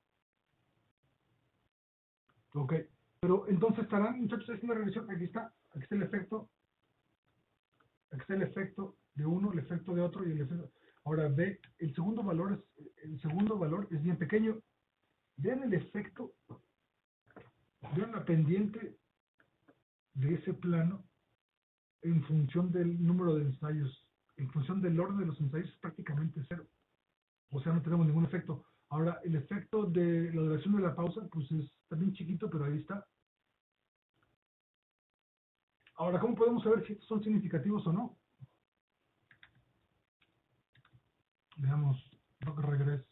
Ok, pero entonces estarán, muchachos, haciendo la regresión. Aquí está el efecto de uno, el efecto de otro y el efecto. Ahora ve, el segundo valor es bien pequeño. Vean el efecto, vean la pendiente de ese plano en función del número de ensayos, en función del orden de los ensayos es prácticamente cero. O sea, no tenemos ningún efecto. Ahora, el efecto de la duración de la pausa, pues es también chiquito, pero ahí está. Ahora, ¿cómo podemos saber si estos son significativos o no? Veamos, doc regress.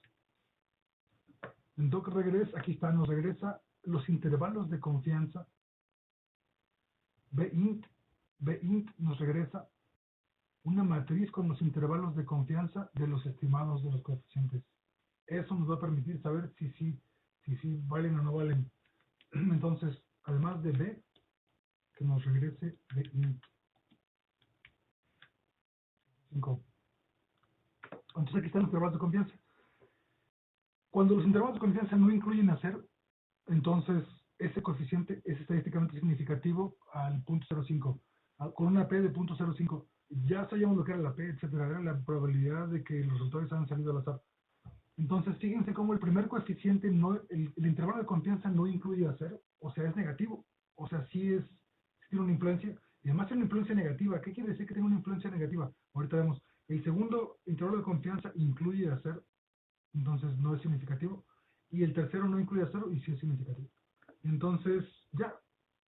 En doc regress, aquí está, nos regresa los intervalos de confianza. Bint nos regresa una matriz con los intervalos de confianza de los estimados de los coeficientes. Eso nos va a permitir saber si sí valen o no valen. Entonces, además de B, que nos regrese Bint 5. Entonces aquí están los intervalos de confianza. Cuando los intervalos de confianza no incluyen a cero, entonces ese coeficiente es estadísticamente significativo al 0.05, con una P de 0.05. Ya sabíamos lo que era la P, etcétera, era la probabilidad de que los resultados hayan salido al azar. Entonces, fíjense cómo el primer coeficiente, el intervalo de confianza no incluye a cero, o sea, es negativo. O sea, sí tiene una influencia, y además tiene una influencia negativa. ¿Qué quiere decir que tiene una influencia negativa? Ahorita vemos. El segundo intervalo de confianza incluye a cero, entonces no es significativo. Y el tercero no incluye a cero y sí es significativo. Entonces, ya,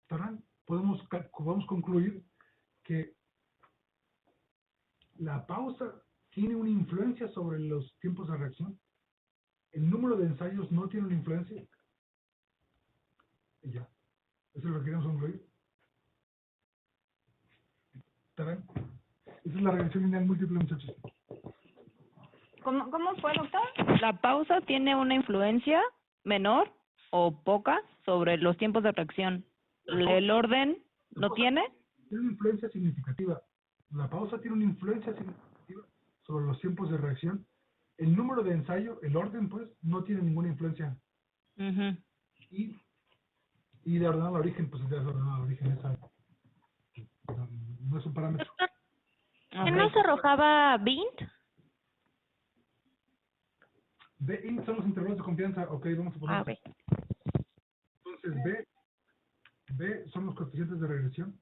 ¿estarán? Podemos concluir que la pausa tiene una influencia sobre los tiempos de reacción. El número de ensayos no tiene una influencia. Y ya. Eso es lo que queremos concluir. ¿Estarán? Esa es la regresión lineal múltiple, muchachos. ¿Cómo fue, doctor? La pausa tiene una influencia menor o poca sobre los tiempos de reacción. ¿El orden no tiene? Tiene una influencia significativa. La pausa tiene una influencia significativa sobre los tiempos de reacción. El número de ensayo, el orden, pues, no tiene ninguna influencia. Uh-huh. Y de ordenar el origen, pues, de ordenar el origen, esa no es un parámetro. Doctor, ¿qué nos arrojaba Bint? B son los intervalos de confianza. Ok, vamos a poner. A ver. Entonces, B son los coeficientes de regresión.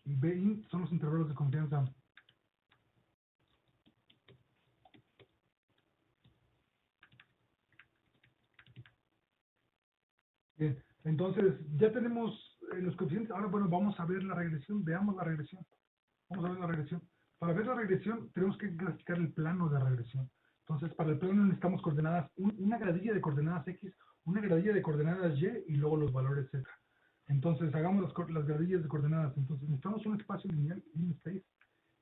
Y B son los intervalos de confianza. Bien, entonces ya tenemos los coeficientes. Ahora, bueno, vamos a ver la regresión. Veamos la regresión. Vamos a ver la regresión. Para ver la regresión, tenemos que graficar el plano de regresión. Entonces, para el plano necesitamos coordenadas, una gradilla de coordenadas X, una gradilla de coordenadas Y y luego los valores Z. Entonces, hagamos las gradillas de coordenadas. Entonces, necesitamos un espacio lineal, un space,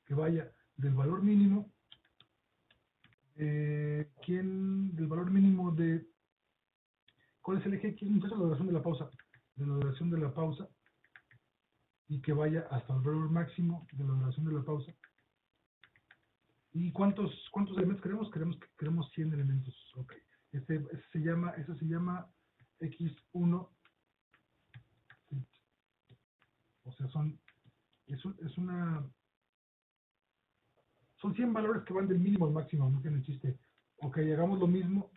que vaya del valor mínimo, del valor mínimo de, ¿cuál es el eje X? Entonces, la duración de la pausa. De la duración de la pausa. Y que vaya hasta el valor máximo de la duración de la pausa. ¿Y cuántos elementos queremos? Queremos 100 elementos. Ok. Eso se llama X1. O sea, son 100 valores que van del mínimo al máximo, no tiene chiste. Ok, hagamos lo mismo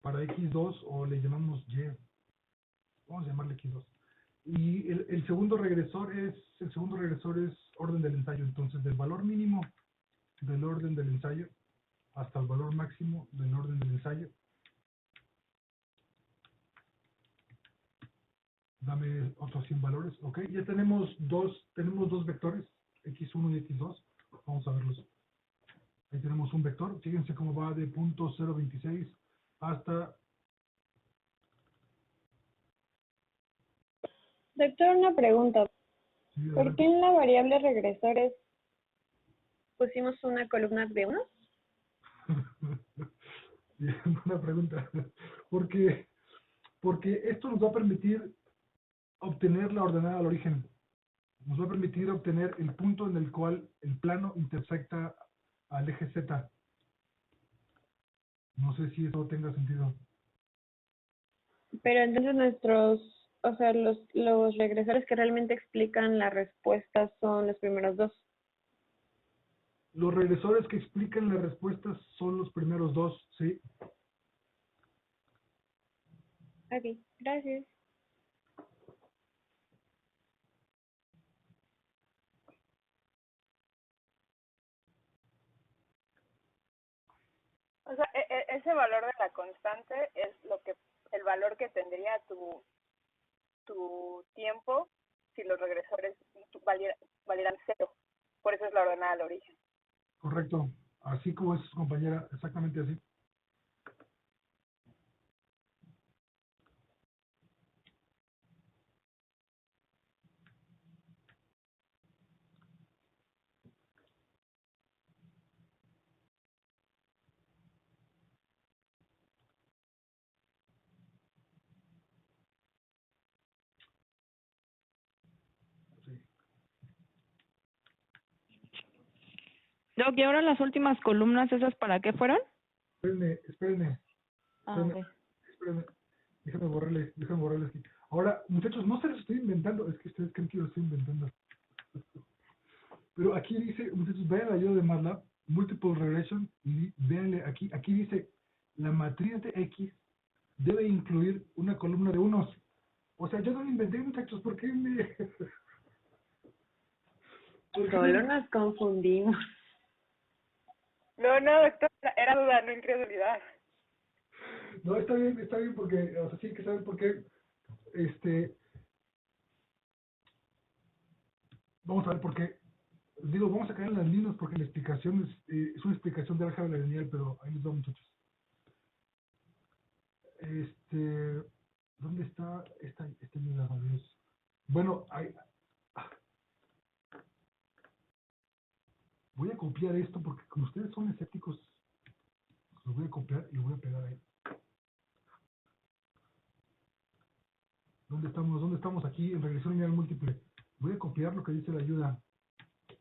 para X2 o le llamamos Y. Vamos a llamarle X2. Y el segundo regresor es orden del ensayo. Entonces, del valor mínimo del orden del ensayo hasta el valor máximo del orden del ensayo. Dame otros 100 valores. Ok, ya tenemos dos vectores, X1 y X2. Vamos a verlos. Ahí tenemos un vector. Fíjense cómo va de punto 0.26 hasta... Doctor, una pregunta. Sí, ¿Por qué en la variable regresores pusimos una columna de 1? Bien, buena pregunta. Porque esto nos va a permitir obtener la ordenada al origen. Nos va a permitir obtener el punto en el cual el plano intersecta al eje Z. No sé si eso tenga sentido. Pero entonces los regresores que realmente explican la respuesta son los primeros dos. Los regresores que explican las respuestas son los primeros dos, ¿sí? Ok, gracias. O sea, ese valor de la constante es el valor que tendría tu tiempo si los regresores valieran 0. Por eso es la ordenada al origen. Correcto. Así como es, compañera, exactamente así. Doc, ¿y ahora las últimas columnas esas para qué fueron? Espérenme. Ah, ok. Espérenme. Déjame borrarles aquí. Ahora, muchachos, no se los estoy inventando, es que ustedes creen que yo lo estoy inventando. Pero aquí dice, muchachos, vean la ayuda de MATLAB, Multiple Regression, y véanle aquí dice, la matriz de X debe incluir una columna de unos. O sea, yo no lo inventé, muchachos, ¿por qué me...? Solo nos confundimos. No, doctor, era duda, no incredulidad. No, está bien, porque, o sea, sí hay que saber por qué, vamos a ver por qué. Digo, vamos a caer en las líneas porque la explicación es una explicación de álgebra lineal, pero ahí les va, muchachos. ¿Dónde está esta ayuda, Dios? Bueno, voy a copiar esto porque como ustedes son escépticos, lo voy a copiar y lo voy a pegar ahí. ¿Dónde estamos? ¿Dónde estamos aquí en regresión lineal múltiple? Voy a copiar lo que dice la ayuda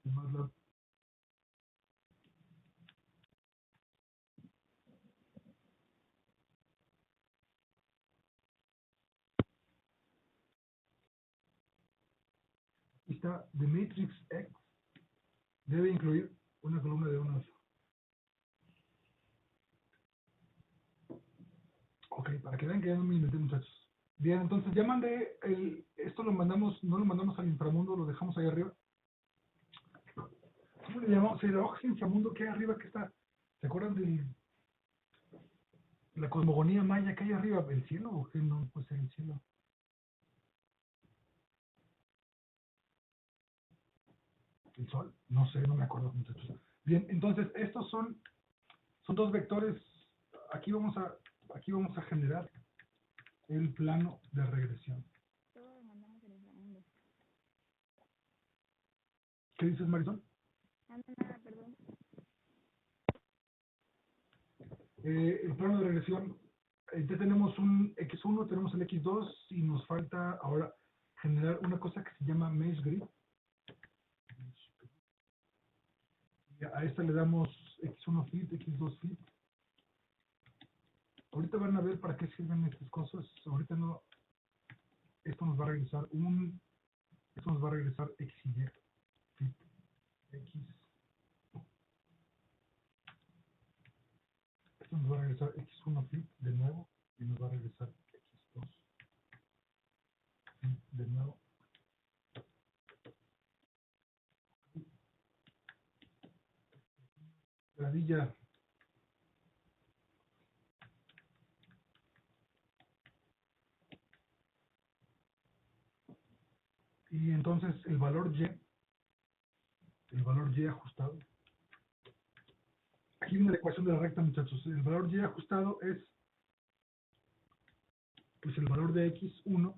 de MATLAB. Aquí está, the matrix X debe incluir una columna de unos. Ok, para que vean que ya no me inventé, muchachos. Bien, entonces ya mandé esto no lo mandamos al inframundo, lo dejamos ahí arriba. ¿Cómo le llamamos? Si debajo ese inframundo que hay arriba, que está, ¿se acuerdan de la cosmogonía maya que hay arriba? ¿El cielo o qué? No, pues el cielo. ¿El sol? No sé, no me acuerdo, muchachos. Bien, entonces estos son dos vectores. Aquí vamos a generar el plano de regresión. ¿Qué dices, Marisol? Nada, perdón. El plano de regresión, ya tenemos un X1, tenemos el X2 y nos falta ahora generar una cosa que se llama Mesh Grid. A esta le damos X1 fit, X2 fit. Ahorita van a ver para qué sirven estas cosas. Ahorita no. Esto nos va a regresar X y Y. Fit, X. Esto nos va a regresar X1 fit de nuevo y nos va a regresar X2 fit de nuevo. Maravilla. Y entonces el valor Y ajustado. Aquí viene la ecuación de la recta, muchachos. El valor Y ajustado es pues el valor de X1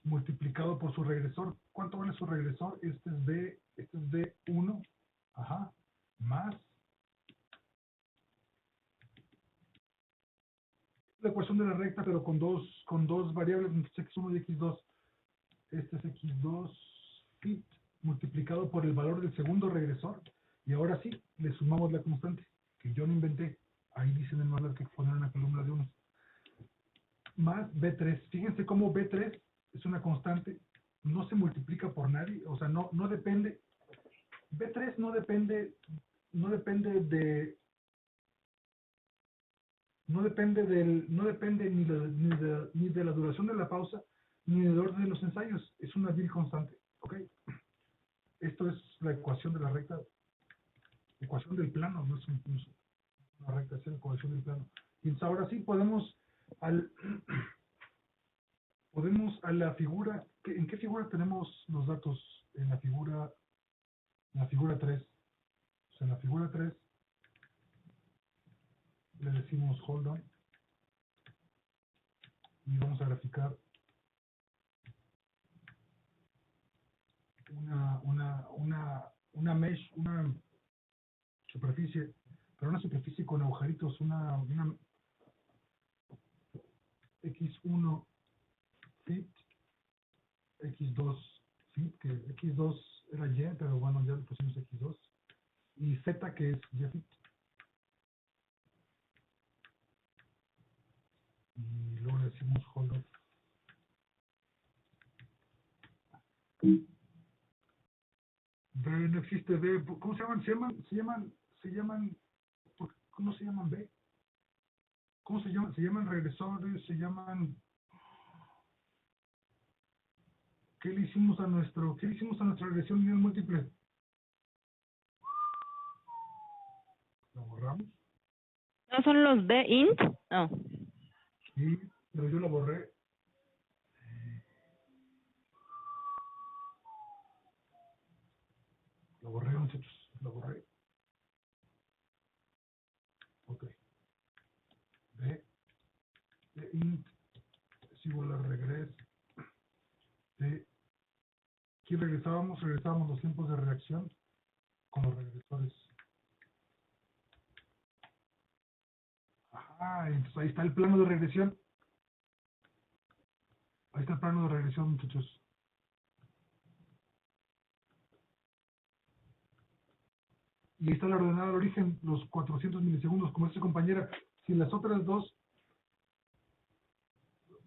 multiplicado por su regresor. ¿Cuánto vale su regresor? Este es B1, ajá, más la ecuación de la recta, pero con dos variables, X1 y X2. Este es X2 fit multiplicado por el valor del segundo regresor. Y ahora sí, le sumamos la constante, que yo no inventé. Ahí dice en el manual que poner una columna de unos. Más B3. Fíjense cómo B3 es una constante, no se multiplica por nadie, o sea, no depende. B3 no depende ni de la duración de la pausa, ni del orden de los ensayos. Es una vil constante, ¿ok? Esto es la ecuación de la recta, ecuación del plano, no es una recta, es la ecuación del plano. Y entonces ahora sí podemos a la figura, ¿en qué figura tenemos los datos? En la figura 3. O sea, en la figura 3 le decimos hold on y vamos a graficar una mesh, una superficie, pero una superficie con agujeritos, una X1 fit, X2 fit, que X2 era Y, pero bueno, ya le pusimos X2, y Z que es YFIT. Y luego le decimos hold off. B no existe B. ¿Cómo se llaman? ¿Cómo se llaman B? ¿Cómo se llaman? Se llaman regresores, se llaman... ¿Qué le hicimos a nuestra regresión lineal múltiple? ¿Lo borramos? ¿No son los de int? No. Sí, pero yo lo borré. Lo borré, muchachos. Lo borré. Ok. B. De int. Sigo la regres. De. Aquí regresábamos los tiempos de reacción con los regresores. Ajá, entonces ahí está el plano de regresión. Ahí está el plano de regresión, muchachos. Y ahí está la ordenada de origen, los 400 milisegundos, como dice compañera. Si las otras dos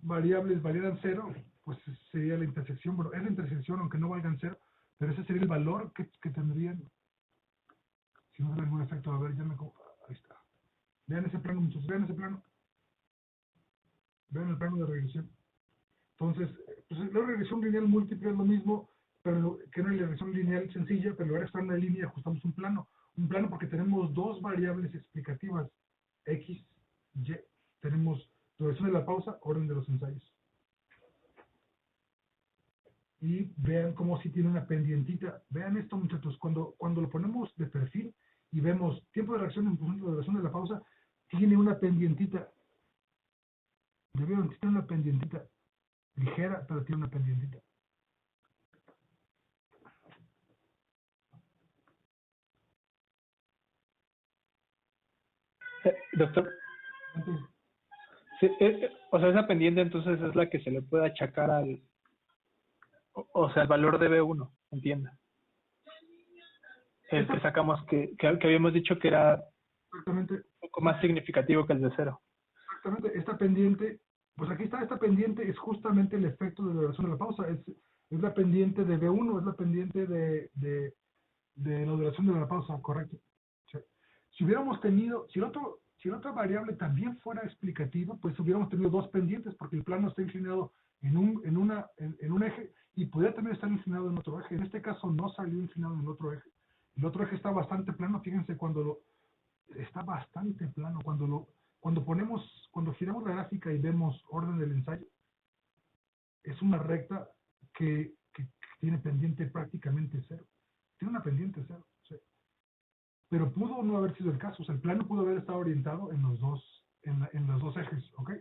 variables valieran 0, pues sería la intersección. Bueno, es la intersección, aunque no valgan 0, pero ese sería el valor que tendrían. Si no hubiera ningún efecto, a ver, ya me... Ahí está. Vean ese plano, muchachos, vean ese plano. Vean el plano de regresión. Entonces, pues la regresión lineal múltiple es lo mismo, pero que una regresión lineal sencilla, pero ahora está en una línea y ajustamos un plano. Un plano porque tenemos dos variables explicativas, X, Y. Tenemos duración de la pausa, orden de los ensayos. Y vean cómo si tiene una pendientita. Vean esto, muchachos, cuando lo ponemos de perfil y vemos tiempo de reacción en función de la duración de la pausa, tiene una pendientita. ¿Ya vieron? Tiene una pendientita. Ligera, pero tiene una pendientita. Doctor, Entonces, sí, o sea, esa pendiente entonces es la que se le puede achacar al, o sea, el valor de B1, entienda. El que sacamos, que habíamos dicho que era exactamente, un poco más significativo que el de 0. exactamente, esta pendiente, pues aquí está, esta pendiente es justamente el efecto de la duración de la pausa, es la pendiente de B1, es la pendiente de la duración de la pausa, correcto. Sí. Si hubiéramos tenido, si la otra variable también fuera explicativa, pues hubiéramos tenido dos pendientes, porque el plano está inclinado en un eje y podría también estar inclinado en otro eje. En este caso no salió inclinado en el otro eje. El otro eje está bastante plano, fíjense, está bastante plano, cuando giramos la gráfica y vemos orden del ensayo, es una recta que tiene pendiente prácticamente 0. Tiene una pendiente 0, sí. Pero pudo no haber sido el caso, o sea, el plano pudo haber estado orientado en los dos ejes, ¿ok?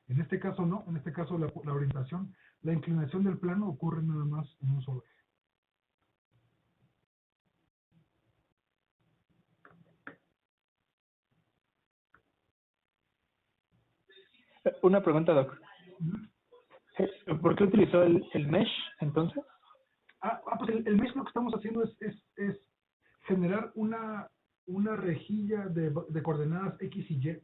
En este caso no, en este caso la orientación, la inclinación del plano ocurre nada más en un solo eje. Una pregunta, Doc. ¿Por qué utilizó el mesh entonces? Pues el mesh lo que estamos haciendo es generar una rejilla de coordenadas X y Y.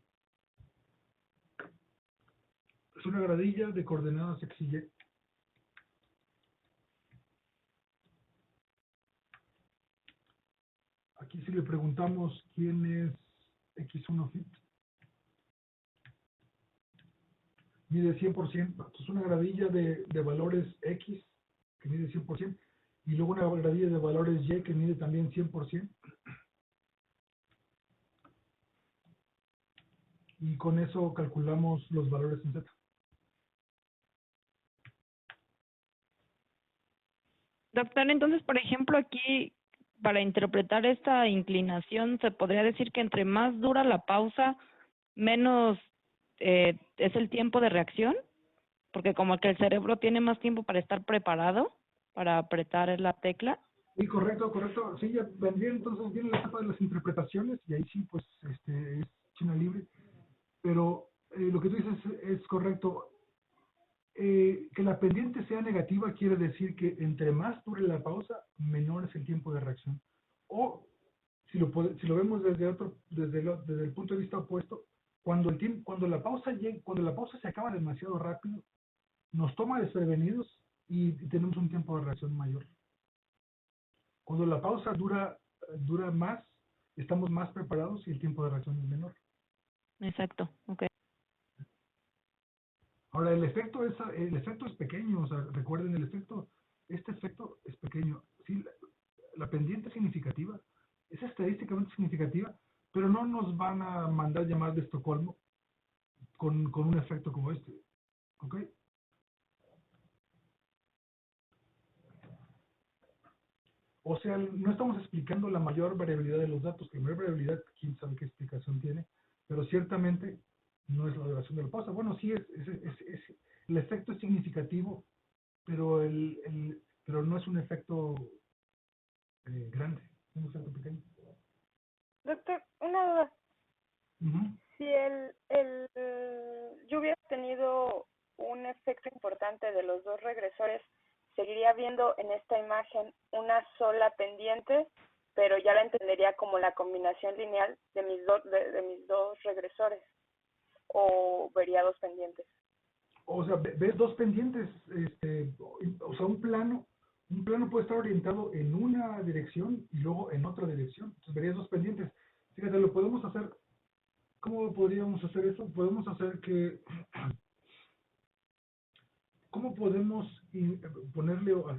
Es una gradilla de coordenadas X y Y. Aquí si le preguntamos quién es X1 fit, mide 100%. Es una gradilla de valores X que mide 100%, y luego una gradilla de valores Y que mide también 100%. Y con eso calculamos los valores en Z. Doctor, entonces, por ejemplo, aquí, para interpretar esta inclinación, se podría decir que entre más dura la pausa, menos es el tiempo de reacción, porque como que el cerebro tiene más tiempo para estar preparado para apretar la tecla. Sí, correcto. Sí, ya vendría entonces viene la etapa de las interpretaciones, y ahí sí, pues, es China libre. Pero lo que tú dices es correcto. Que la pendiente sea negativa quiere decir que entre más dure la pausa, menor es el tiempo de reacción. O, si lo vemos desde el punto de vista opuesto, cuando la pausa se acaba demasiado rápido, nos toma desprevenidos y tenemos un tiempo de reacción mayor. Cuando la pausa dura más, estamos más preparados y el tiempo de reacción es menor. Exacto, ok. Ahora, el efecto es pequeño, o sea, recuerden, este efecto es pequeño. Sí, la pendiente es significativa, es estadísticamente significativa, pero no nos van a mandar llamadas de Estocolmo con un efecto como este, ¿ok? O sea, no estamos explicando la mayor variabilidad de los datos, que la mayor variabilidad, quién sabe qué explicación tiene, pero ciertamente no es la duración de la pausa. Bueno, sí, el efecto es significativo, pero pero no es un efecto grande, es un efecto pequeño. Doctor, una duda. Ujú. Si yo hubiera tenido un efecto importante de los dos regresores, seguiría viendo en esta imagen una sola pendiente, pero ya la entendería como la combinación lineal de mis dos regresores, o vería dos pendientes. O sea, ves dos pendientes, o sea, un plano puede estar orientado en una dirección y luego en otra dirección. Entonces verías dos pendientes. Fíjate, lo podemos hacer. ¿Cómo podríamos hacer eso? Podemos hacer que... ¿Cómo podemos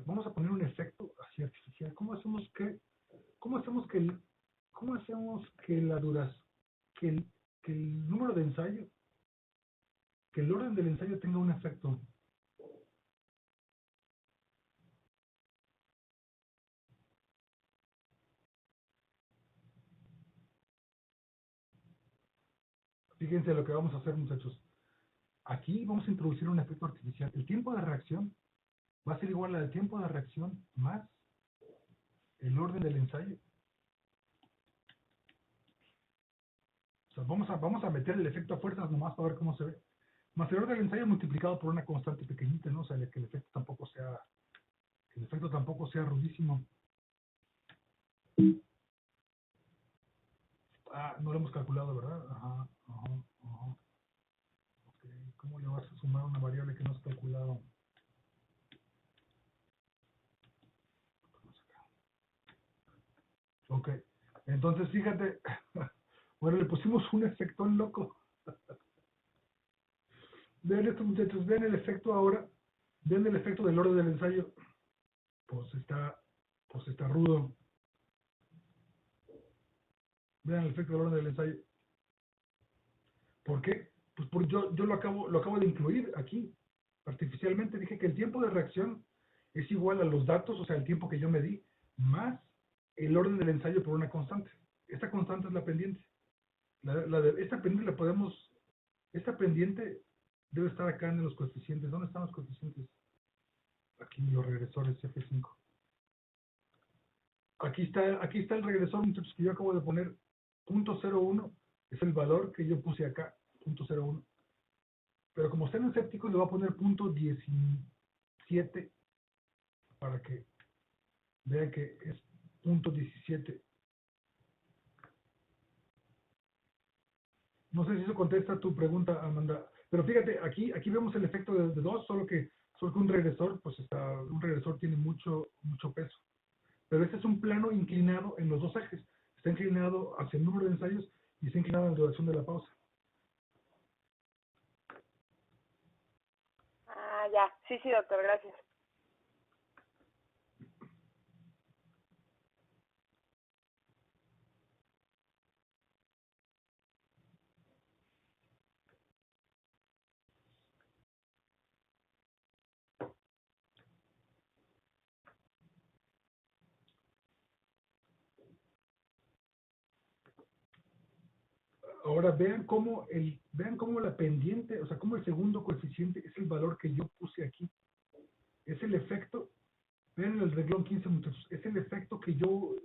vamos a poner un efecto así artificial? Cómo hacemos que la duración, que el número de ensayo, que el orden del ensayo tenga un efecto? Fíjense lo que vamos a hacer, muchachos. Aquí vamos a introducir un efecto artificial. El tiempo de reacción va a ser igual al tiempo de reacción más el orden del ensayo. O sea, vamos a meter el efecto a fuerzas nomás para ver cómo se ve. Más el orden del ensayo multiplicado por una constante pequeñita, ¿no? O sea, que el efecto tampoco sea rudísimo. Ah, no lo hemos calculado, ¿verdad? Ajá. Ok, ¿cómo le vas a sumar una variable que no has calculado? Ok, entonces fíjate, bueno, le pusimos un efecto loco. Vean esto, muchachos, vean el efecto ahora, vean el efecto del orden del ensayo. Pues está rudo. Vean el efecto del orden del ensayo. ¿Por qué? Pues yo lo acabo de incluir aquí, artificialmente. Dije que el tiempo de reacción es igual a los datos, o sea, el tiempo que yo medí, más el orden del ensayo por una constante. Esta constante es la pendiente. Esta pendiente debe estar acá en los coeficientes. ¿Dónde están los coeficientes? Aquí los regresores F5. Aquí está el regresor, muchachos, que yo acabo de poner. 0.01 es el valor que yo puse acá, 0.01. Pero como están escépticos, le voy a poner 0.17 para que vean que es 0.17. No sé si eso contesta tu pregunta, Amanda. Pero fíjate, aquí vemos el efecto de dos, solo que un regresor, un regresor tiene mucho peso. Pero este es un plano inclinado en los dos ejes. Está inclinado hacia el número de ensayos y está inclinado en la duración de la pausa. Ah, ya. Sí, doctor, gracias. Ahora vean cómo la pendiente, o sea, cómo el segundo coeficiente es el valor que yo puse aquí. Es el efecto, vean el reglón 15, muchachos, es el efecto que yo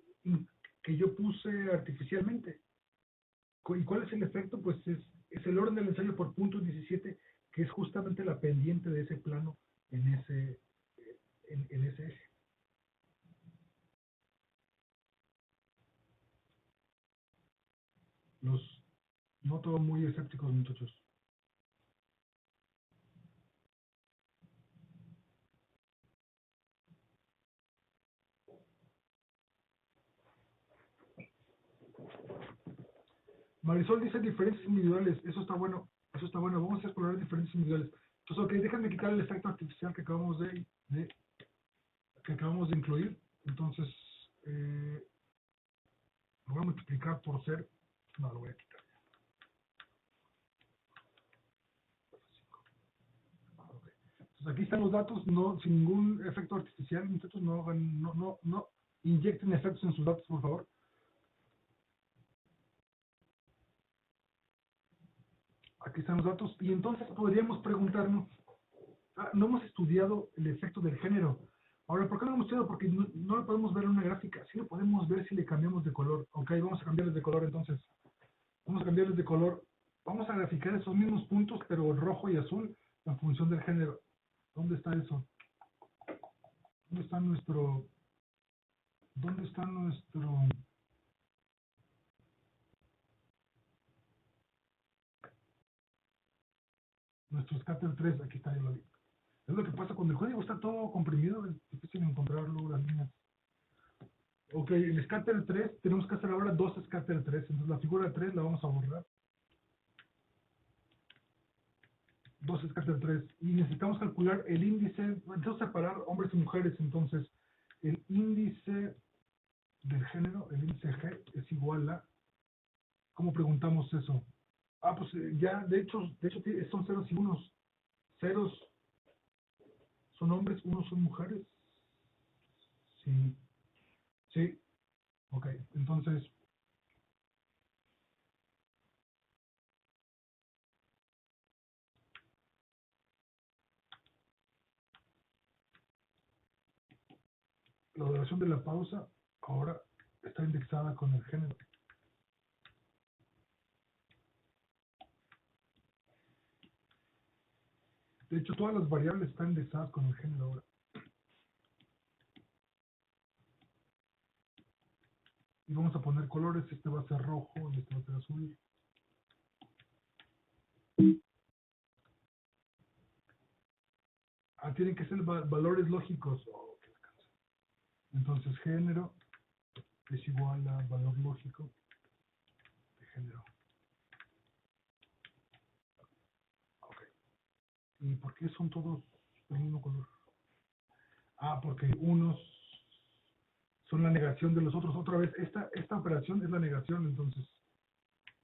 puse artificialmente. ¿Y cuál es el efecto? Pues es el orden del ensayo por 0.17, que es justamente la pendiente de ese plano en ese eje. Los noto muy escépticos, muchachos. Marisol dice diferencias individuales. Eso está bueno. Eso está bueno. Vamos a explorar diferencias individuales. Entonces, ok, déjenme quitar el efecto artificial que acabamos que acabamos de incluir. Entonces, lo voy a multiplicar por ser. No, lo voy a quitar. Okay. Entonces, aquí están los datos, no, sin ningún efecto artificial. Muchachos, no hagan, no inyecten efectos en sus datos, por favor. Aquí están los datos. Y entonces podríamos preguntarnos, no hemos estudiado el efecto del género. Ahora, ¿por qué no lo hemos estudiado? Porque no lo podemos ver en una gráfica. Sí lo podemos ver si le cambiamos de color. Ok, vamos a cambiarles de color entonces. Vamos a cambiarles de color. Vamos a graficar esos mismos puntos, pero rojo y azul, en función del género. ¿Dónde está eso? ¿Dónde está nuestro... ¿Dónde está nuestro... nuestro scatter 3? Aquí está, yo lo vi. Es lo que pasa cuando el código está todo comprimido, es difícil encontrarlo, las líneas. Ok, el scatter 3, tenemos que hacer ahora dos scatter 3, entonces la figura 3 la vamos a borrar. Dos scatter 3, y necesitamos calcular el índice, necesitamos separar hombres y mujeres, entonces el índice del género, el índice G es igual a, ¿cómo preguntamos eso? Ah, pues ya, de hecho son ceros y unos. Ceros son hombres, unos son mujeres. Sí, sí, ok, entonces, la duración de la pausa ahora está indexada con el género. De hecho, todas las variables están indexadas con el género ahora. Y vamos a poner colores, este va a ser rojo y este va a ser azul. Ah, tienen que ser valores lógicos. Oh, qué descanso. Entonces, género es igual a valor lógico de género. Ok. ¿Y por qué son todos del mismo color? Ah, porque unos son la negación de los otros. Otra vez, esta operación es la negación, entonces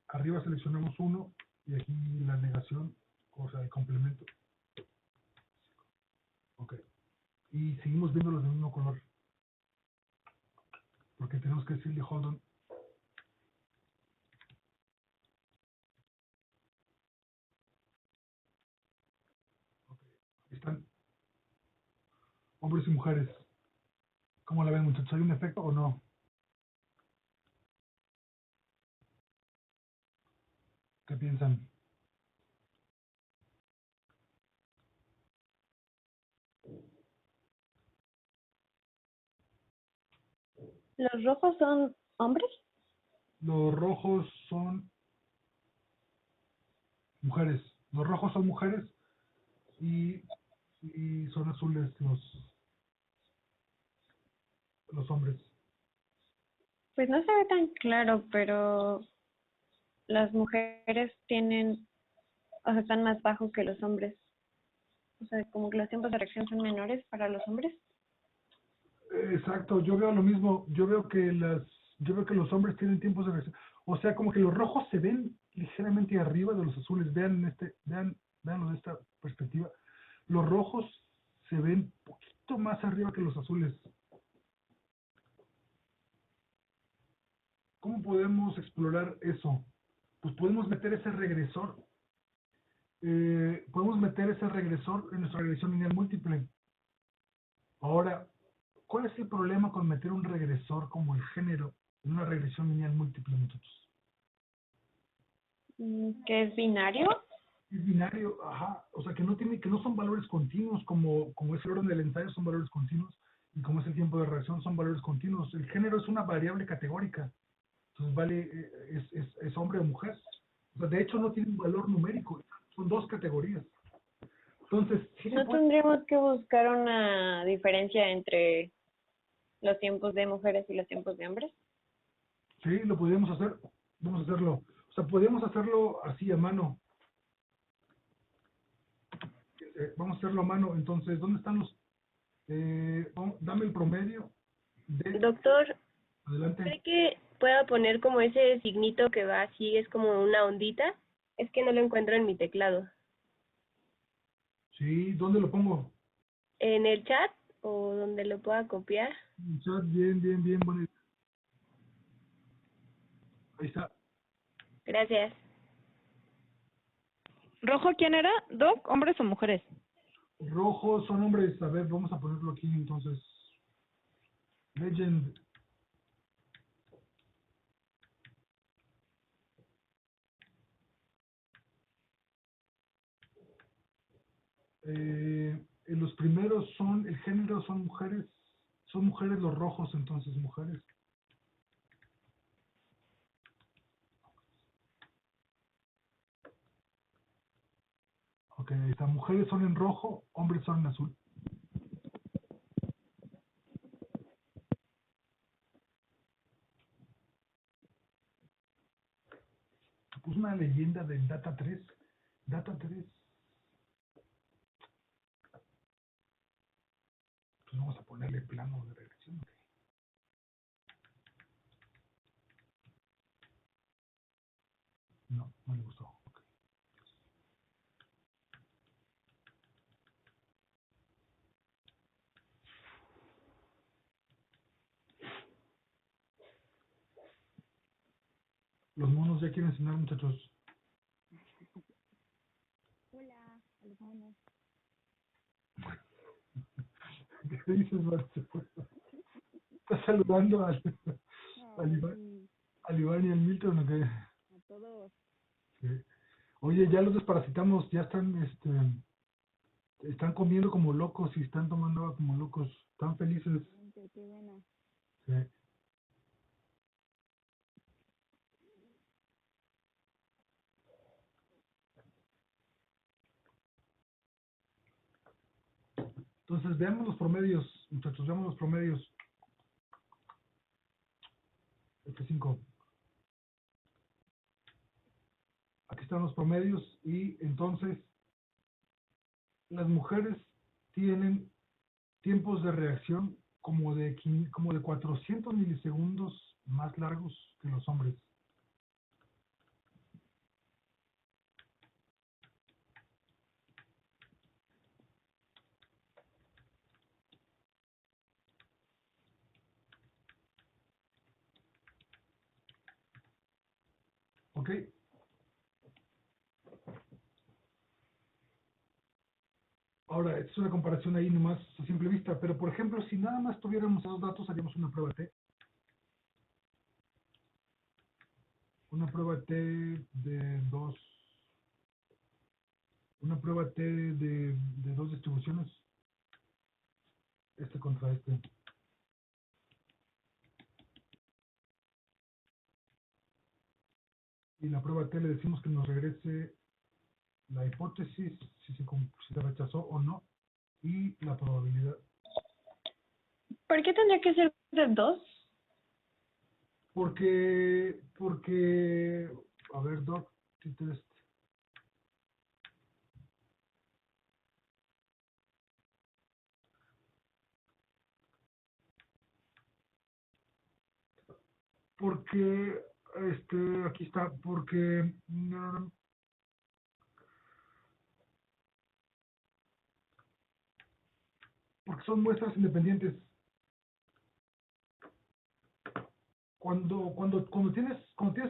arriba seleccionamos uno y aquí la negación, o sea, el complemento. Ok. Y seguimos viendo los del mismo color. Porque tenemos que decirle hold on. Okay. Están hombres y mujeres. ¿Cómo la ven, muchachos? ¿Hay un efecto o no? ¿Qué piensan? ¿Los rojos son hombres? Los rojos son mujeres. Los rojos son mujeres y son azules los hombres. Pues no se ve tan claro, pero las mujeres tienen, o sea, están más bajos que los hombres. O sea, como que los tiempos de reacción son menores para los hombres. Exacto, yo veo lo mismo. Yo veo que los hombres tienen tiempos de reacción. O sea, como que los rojos se ven ligeramente arriba de los azules. Veanlo de esta perspectiva. Los rojos se ven un poquito más arriba que los azules. ¿Cómo podemos explorar eso? Pues podemos meter ese regresor. Podemos meter ese regresor en nuestra regresión lineal múltiple. Ahora, ¿cuál es el problema con meter un regresor como el género en una regresión lineal múltiple, muchachos? ¿Que es binario? Es binario, ajá. O sea, que no son valores continuos, como es el orden del ensayo, son valores continuos, y como es el tiempo de reacción, son valores continuos. El género es una variable categórica. Entonces vale, es hombre o mujer. O sea, de hecho no tiene un valor numérico, son dos categorías. Entonces, sí se ¿No puede, tendríamos que buscar una diferencia entre los tiempos de mujeres y los tiempos de hombres? sí, lo podríamos hacer, vamos a hacerlo. O sea, podríamos hacerlo así a mano. Vamos a hacerlo a mano. Entonces, ¿dónde están los? Dame el promedio de, Doctor, ¿cree adelante. que pueda poner como ese signito que va así, es como una ondita? Es que no lo encuentro en mi teclado. Sí, ¿dónde lo pongo? ¿En el chat o donde lo pueda copiar? Chat, bien, bien, bien, bueno. Ahí está. Gracias. ¿Rojo quién era? ¿Doc? ¿Hombres o mujeres? Rojo son hombres. A ver, vamos a ponerlo aquí entonces. Legend. Los primeros son, el género son mujeres los rojos, entonces mujeres. Ok, ahí está. Mujeres son en rojo, hombres son en azul. Puse una leyenda del Data 3. Data 3. Pues vamos a ponerle plano de regresión. Ok. No, no le gustó. Ok. Los monos ya quieren cenar, muchachos. Hola, a los monos. ¿Qué dices, Marce? ¿Estás saludando al Ay, Iván, sí, al Iván y al Milton o qué? a todos. Sí. Oye, ya los desparasitamos, ya están comiendo como locos y están tomando agua como locos. Están felices. Excelente, qué buena. Sí. Entonces, veamos los promedios, muchachos, veamos los promedios. F5. Aquí están los promedios y entonces las mujeres tienen tiempos de reacción como de 400 milisegundos más largos que los hombres. ¿Ok? Ahora, esta es una comparación ahí nomás a simple vista, pero por ejemplo, si nada más tuviéramos esos datos, haríamos una prueba T. Una prueba T de dos, una prueba T de dos distribuciones, este contra este. Y la prueba T le decimos que nos regrese la hipótesis, si se rechazó o no, y la probabilidad. ¿Por qué tendría que ser de dos? Porque, a ver, Doc, t-test. Porque, aquí está, porque, porque son muestras independientes. Cuando tienes,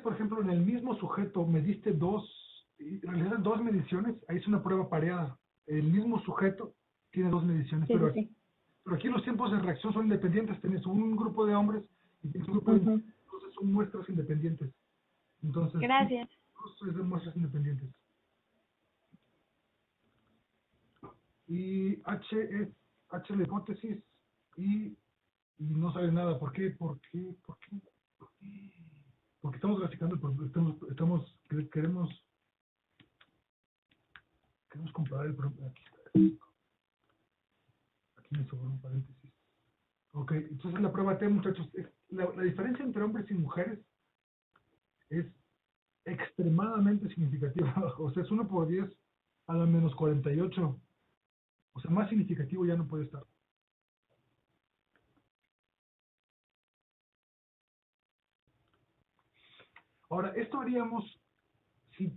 por ejemplo, en el mismo sujeto, mediste realizaste dos mediciones, ahí es una prueba pareada. El mismo sujeto tiene dos mediciones, Sí, sí, sí. pero aquí los tiempos de reacción son independientes. Tienes un grupo de hombres y tienes un grupo de mujeres, entonces son muestras independientes. Entonces, Gracias. es de muestras independientes. Y H es la hipótesis y no sabes nada. ¿Por qué? ¿Por qué? ¿Por qué? ¿Por qué? estamos graficando, queremos comparar el problema. Aquí está. Aquí me sobró un paréntesis. Ok, entonces la prueba T, muchachos, la diferencia entre hombres y mujeres es extremadamente significativa. O sea, es 1 por 10 a la menos 48. O sea, más significativo ya no puede estar. Ahora, esto haríamos si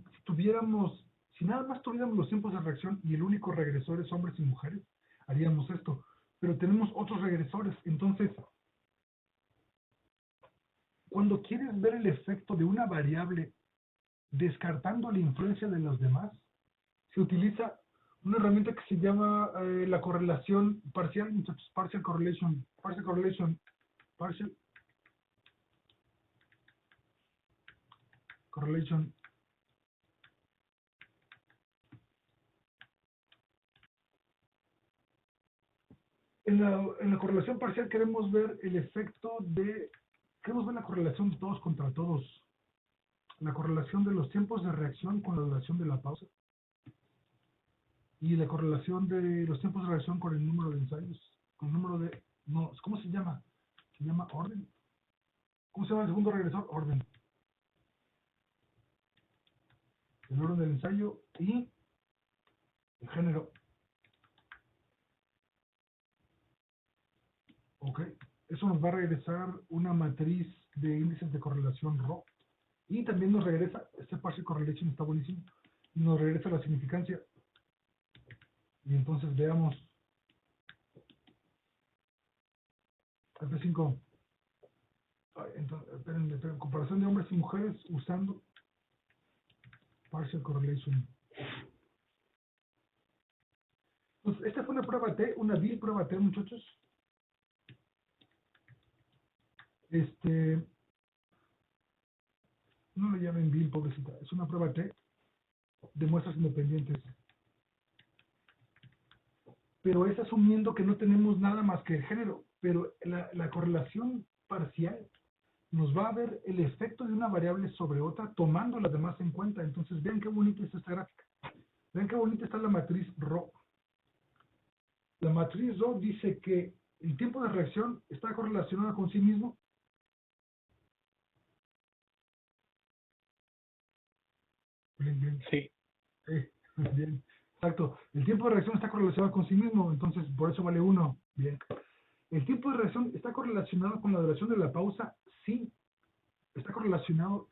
nada más tuviéramos los tiempos de reacción y el único regresor es hombres y mujeres, haríamos esto. Pero tenemos otros regresores. Entonces, cuando quieres ver el efecto de una variable descartando la influencia de los demás, se utiliza una herramienta que se llama la correlación parcial, muchachos, partial correlation. En la correlación parcial queremos ver la correlación de todos contra todos, la correlación de los tiempos de reacción con la duración de la pausa, y la correlación de los tiempos de reacción con el número de ensayos, con el número de, no, ¿cómo se llama? Se llama orden. ¿Cómo se llama el segundo regresor? Orden. El orden del ensayo y el género. Ok, eso nos va a regresar una matriz de índices de correlación RO. Y también nos regresa, este partial correlation está buenísimo, y nos regresa la significancia. Y entonces veamos. F5. Entonces, esperen, comparación de hombres y mujeres usando partial correlation. Entonces, esta fue una prueba T, una vil prueba T, muchachos. No le llamen vil, pobrecita. Es una prueba T de muestras independientes. Pero es asumiendo que no tenemos nada más que el género. Pero la correlación parcial nos va a ver el efecto de una variable sobre otra, tomando las demás en cuenta. Entonces, vean qué bonita es esta gráfica. Vean qué bonita está la matriz Rho. La matriz Rho dice que el tiempo de reacción está correlacionado con sí mismo. Bien. Sí. Bien, exacto. El tiempo de reacción está correlacionado con sí mismo, entonces por eso vale 1. Bien. El tiempo de reacción está correlacionado con la duración de la pausa, sí. Está correlacionado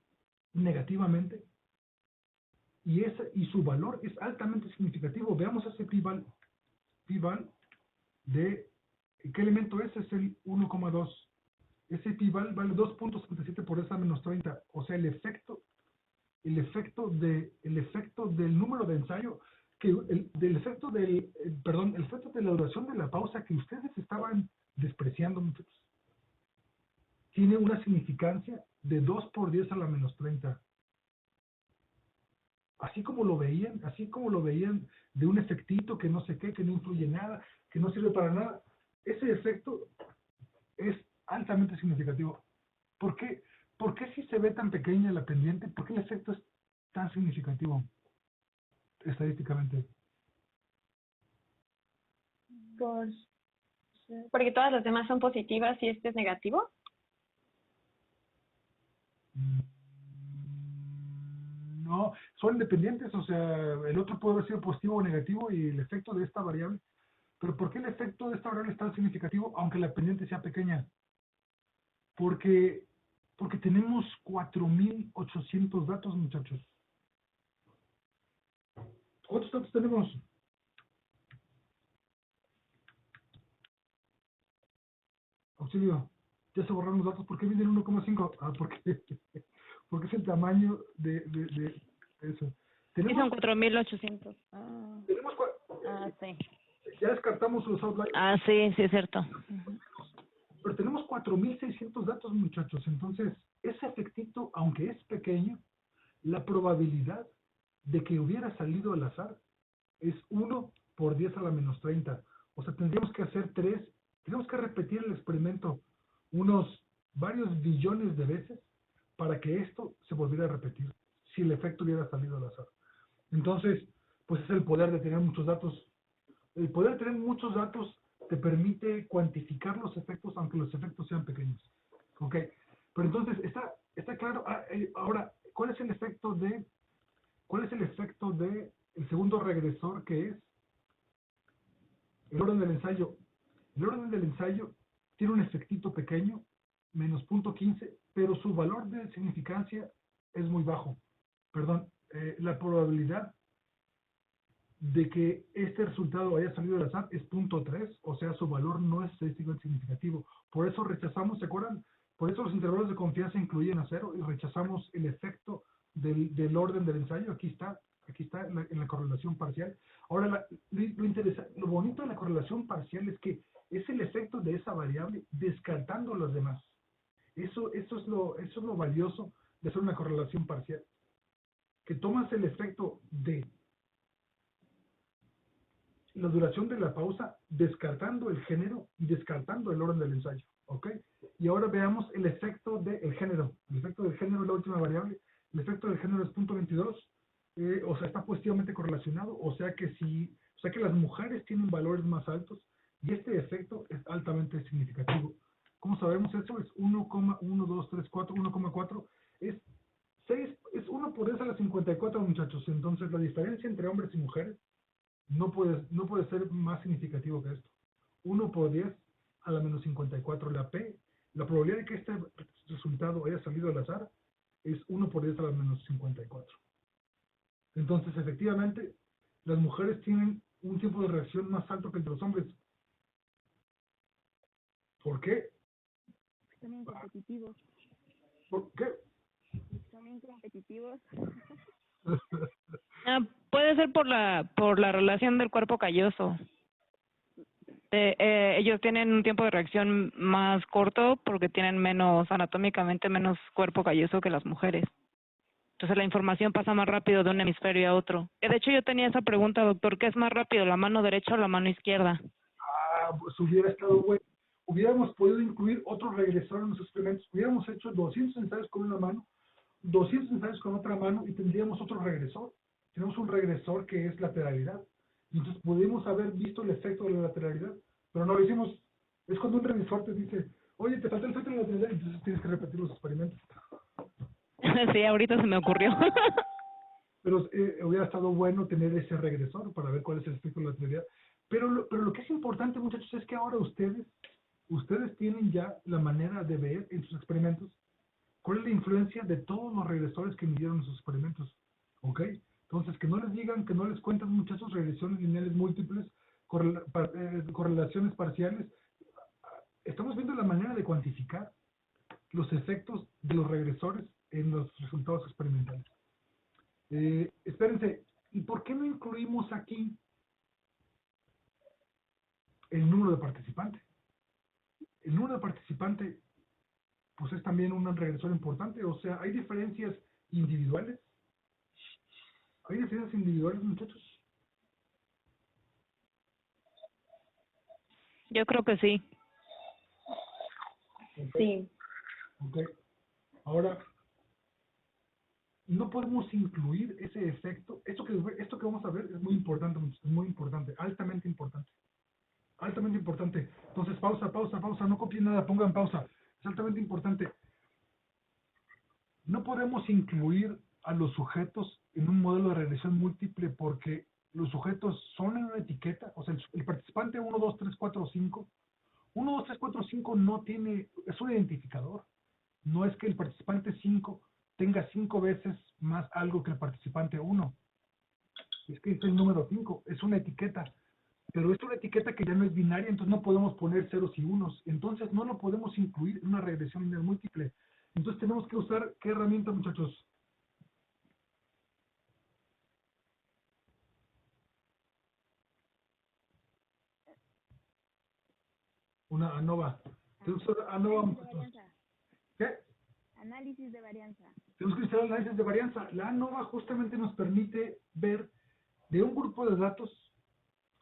negativamente. Y su valor es altamente significativo. Veamos ese p-val. P-val de... ¿Qué elemento es? Es el 1,2. Ese p-val vale 2.77 por esa menos 30. O sea, el efecto del número de ensayo, el efecto de la duración de la pausa que ustedes estaban despreciando, muchachos, tiene una significancia de 2 por 10 a la menos 30. Así como lo veían de un efectito que no sé qué, que no influye nada, que no sirve para nada, ese efecto es altamente significativo. ¿Por qué si se ve tan pequeña la pendiente? ¿Por qué el efecto es tan significativo estadísticamente? Porque todas las demás son positivas y este es negativo. No, son independientes, o sea, el otro puede haber sido positivo o negativo y el efecto de esta variable. Pero ¿por qué el efecto de esta variable es tan significativo aunque la pendiente sea pequeña? Porque tenemos 4.800 datos, muchachos. ¿Cuántos datos tenemos? Auxilio, ya se borraron los datos. ¿Por qué viene el 1,5? Ah, porque es el tamaño de eso. Sí, son 4.800. Sí. Ya descartamos los outliers. Sí, es cierto. Pero tenemos 4.600 datos, muchachos. Entonces, ese efectito, aunque es pequeño, la probabilidad de que hubiera salido al azar es 1 por 10 a la menos 30. O sea, tendríamos que hacer tenemos que repetir el experimento varios billones de veces para que esto se volviera a repetir si el efecto hubiera salido al azar. Entonces, pues es el poder de tener muchos datos. El poder de tener muchos datos te permite cuantificar los efectos, aunque los efectos sean pequeños. ¿Ok? Pero entonces, está claro. Ahora, ¿cuál es el efecto de el segundo regresor, que es el orden del ensayo? El orden del ensayo tiene un efectito pequeño, menos 0.15, pero su valor de significancia es muy bajo. Perdón, la probabilidad de que este resultado haya salido al azar es 0.3, o sea, su valor no es estadísticamente significativo. Por eso rechazamos, ¿se acuerdan? Por eso los intervalos de confianza incluyen a 0 y rechazamos el efecto del orden del ensayo. Aquí está en la correlación parcial. Ahora, lo bonito de la correlación parcial es que es el efecto de esa variable descartando las demás. Eso es lo valioso de hacer una correlación parcial. Que tomas el efecto de la duración de la pausa, descartando el género y descartando el orden del ensayo. ¿Ok? Y ahora veamos el efecto del género. El efecto del género es la última variable. El efecto del género es 0.22. O sea, está positivamente correlacionado. O sea que las mujeres tienen valores más altos y este efecto es altamente significativo. ¿Cómo sabemos eso? Es 1,1234, 1,4. Es 1 por 10 a la 54, muchachos. Entonces, la diferencia entre hombres y mujeres no puede ser más significativo que esto. 1 por 10 a la menos 54. La probabilidad de que este resultado haya salido al azar es 1 por 10 a la menos 54. Entonces, efectivamente, las mujeres tienen un tiempo de reacción más alto que el de los hombres. ¿Por qué? También competitivos. ¿Por qué? También competitivos. Puede ser por la relación del cuerpo calloso. Ellos tienen un tiempo de reacción más corto porque tienen anatómicamente menos cuerpo calloso que las mujeres. Entonces la información pasa más rápido de un hemisferio a otro. De hecho, yo tenía esa pregunta, doctor, ¿qué es más rápido, la mano derecha o la mano izquierda? Pues hubiera estado bueno. Hubiéramos podido incluir otro regresor en los experimentos. Hubiéramos hecho 200 ensayos con una mano, 200 ensayos con otra mano y tendríamos otro regresor. Tenemos un regresor que es lateralidad. Y entonces pudimos haber visto el efecto de la lateralidad, pero no lo hicimos. Es cuando un revisor te dice, oye, te falta el efecto de la lateralidad, y entonces tienes que repetir los experimentos. Sí, ahorita se me ocurrió. Pero hubiera estado bueno tener ese regresor para ver cuál es el efecto de la lateralidad. Pero lo que es importante, muchachos, es que ahora ustedes tienen ya la manera de ver en sus experimentos cuál es la influencia de todos los regresores que midieron en sus experimentos. ¿Ok? Entonces, que no les digan, que no les cuenten, muchachos, regresiones lineales múltiples, correlaciones parciales. Estamos viendo la manera de cuantificar los efectos de los regresores en los resultados experimentales. Espérense, ¿y por qué no incluimos aquí el número de participantes? El número de participantes, pues es también un regresor importante. O sea, ¿hay diferencias individuales? ¿Hay diferencias individuales, muchachos? Yo creo que sí. Okay. Sí. Ok. Ahora, no podemos incluir ese efecto. Esto que vamos a ver es muy importante, muchachos, es muy importante, altamente importante. Altamente importante. Entonces, pausa, no copien nada, pongan pausa. Es altamente importante. No podemos incluir a los sujetos en un modelo de regresión múltiple porque los sujetos son en una etiqueta. O sea, el participante 1, 2, 3, 4, 5. 1, 2, 3, 4, 5 no tiene, es un identificador. No es que el participante 5 tenga 5 veces más algo que el participante 1. Es que es el número 5, es una etiqueta. Pero es una etiqueta que ya no es binaria, entonces no podemos poner ceros y unos. Entonces no lo podemos incluir en una regresión lineal múltiple. Entonces tenemos que usar, ¿qué herramienta, muchachos? Una ANOVA. Tenemos que usar ANOVA, muchachos. ¿Qué? Análisis de varianza. Tenemos que usar análisis de varianza. La ANOVA justamente nos permite ver de un grupo de datos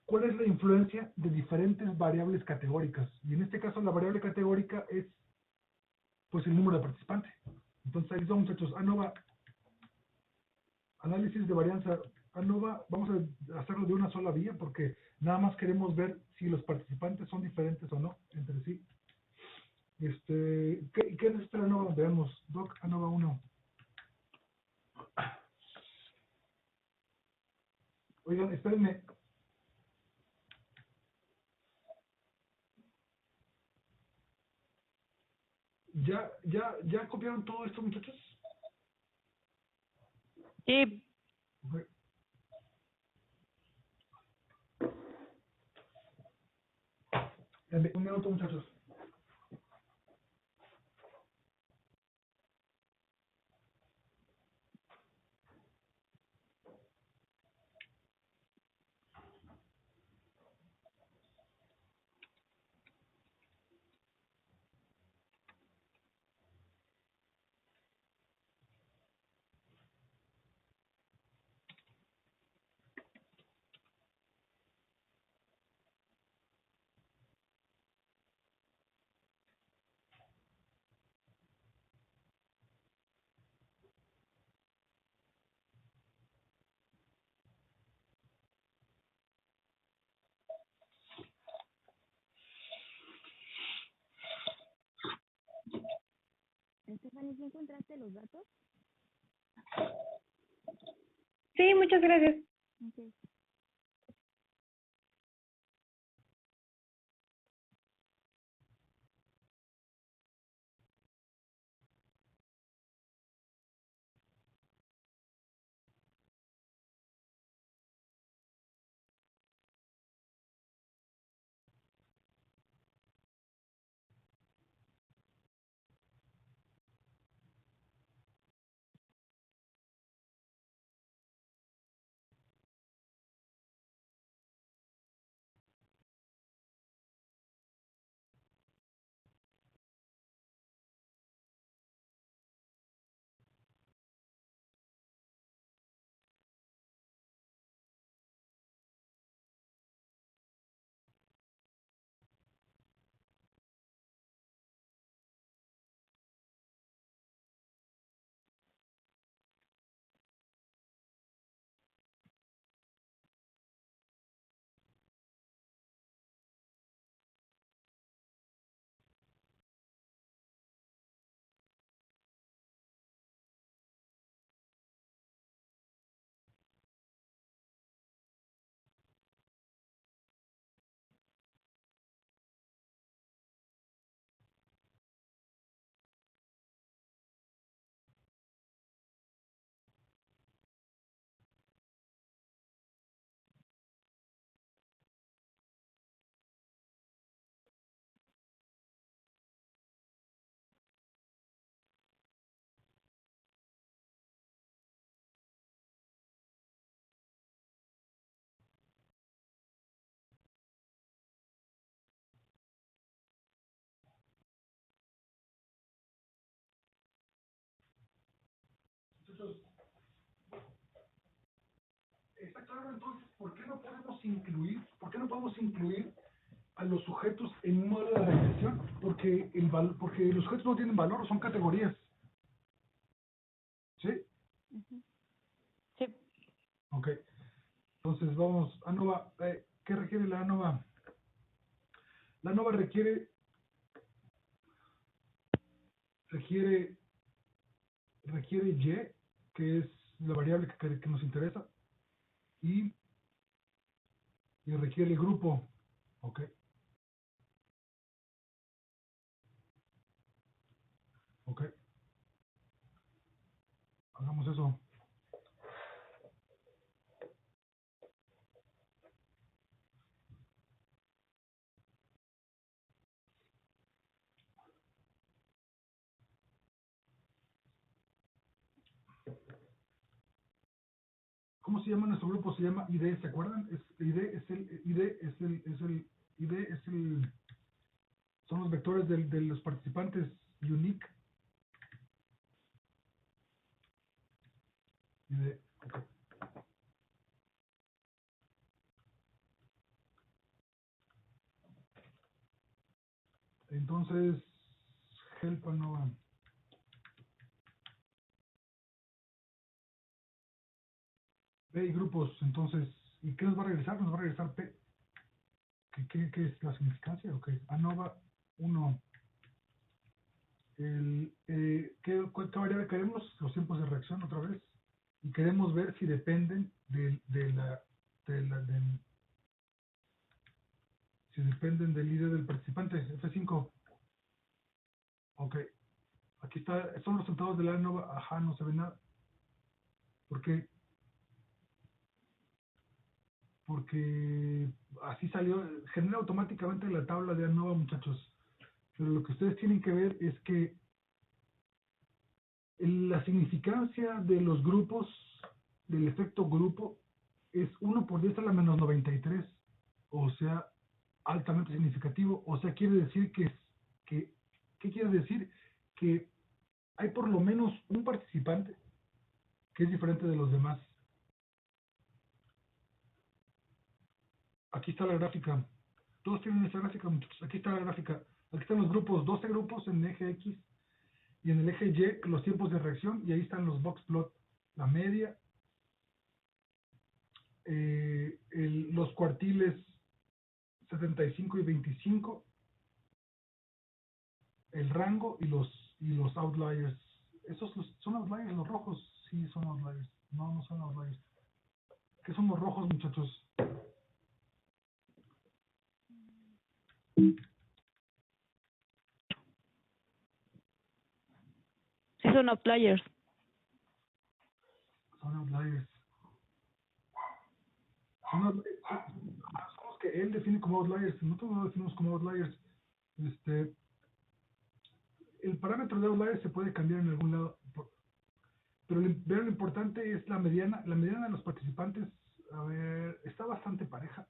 cuál es la influencia de diferentes variables categóricas. Y en este caso la variable categórica es pues el número de participantes. Entonces ahí está, muchachos. ANOVA, análisis de varianza. ANOVA, vamos a hacerlo de una sola vía porque nada más queremos ver si los participantes son diferentes o no entre sí. ¿Qué necesita la ANOVA? Veamos. Doc, ANOVA 1. Oigan, espérenme. ¿Ya copiaron todo esto, muchachos? Sí, Ok. Un minuto, muchachos. Stephanie, ¿sí encontraste los datos? Sí, muchas gracias. Ok. Muchachos, está claro entonces por qué no podemos incluir a los sujetos en un modelo de regresión? Porque los sujetos no tienen valor, son categorías. ¿Sí? sí. Ok. Entonces vamos, ANOVA, ¿qué requiere la ANOVA? La ANOVA requiere Y, que es la variable que nos interesa, y requiere el grupo. Ok. Ok. Hagamos eso. ¿Cómo se llama nuestro grupo? Se llama ID, ¿se acuerdan? Son los vectores de los participantes unique. ID, ok. Entonces, help ANOVA. P y grupos. Entonces, ¿y qué nos va a regresar? Nos va a regresar P. ¿Qué es la significancia? Ok, ANOVA 1. ¿Qué variable queremos? Los tiempos de reacción otra vez. Y queremos ver si dependen si dependen del líder del participante. F5. Ok. Aquí está, son los resultados de la ANOVA. Ajá, no se ve nada. ¿Por qué? Porque así salió, genera automáticamente la tabla de ANOVA, muchachos. Pero lo que ustedes tienen que ver es que la significancia de los grupos, del efecto grupo, es 1 por 10 a la menos 93. O sea, altamente significativo. O sea, quiere decir ¿qué quiere decir? Que hay por lo menos un participante que es diferente de los demás. Aquí está la gráfica. Todos tienen esa gráfica, muchachos. Aquí está la gráfica. Aquí están los grupos, 12 grupos en el eje X y en el eje Y los tiempos de reacción, y ahí están los box plot, la media, los cuartiles 75 y 25, el rango y los outliers. ¿Son outliers los rojos? Sí, son outliers. No, no son outliers. ¿Qué son los rojos, muchachos? Sí, son outliers. Son outliers. Son los que él define como outliers. Nosotros no lo definimos como outliers. El parámetro de outliers se puede cambiar en algún lado. Pero lo importante es la mediana. La mediana de los participantes, a ver, está bastante pareja.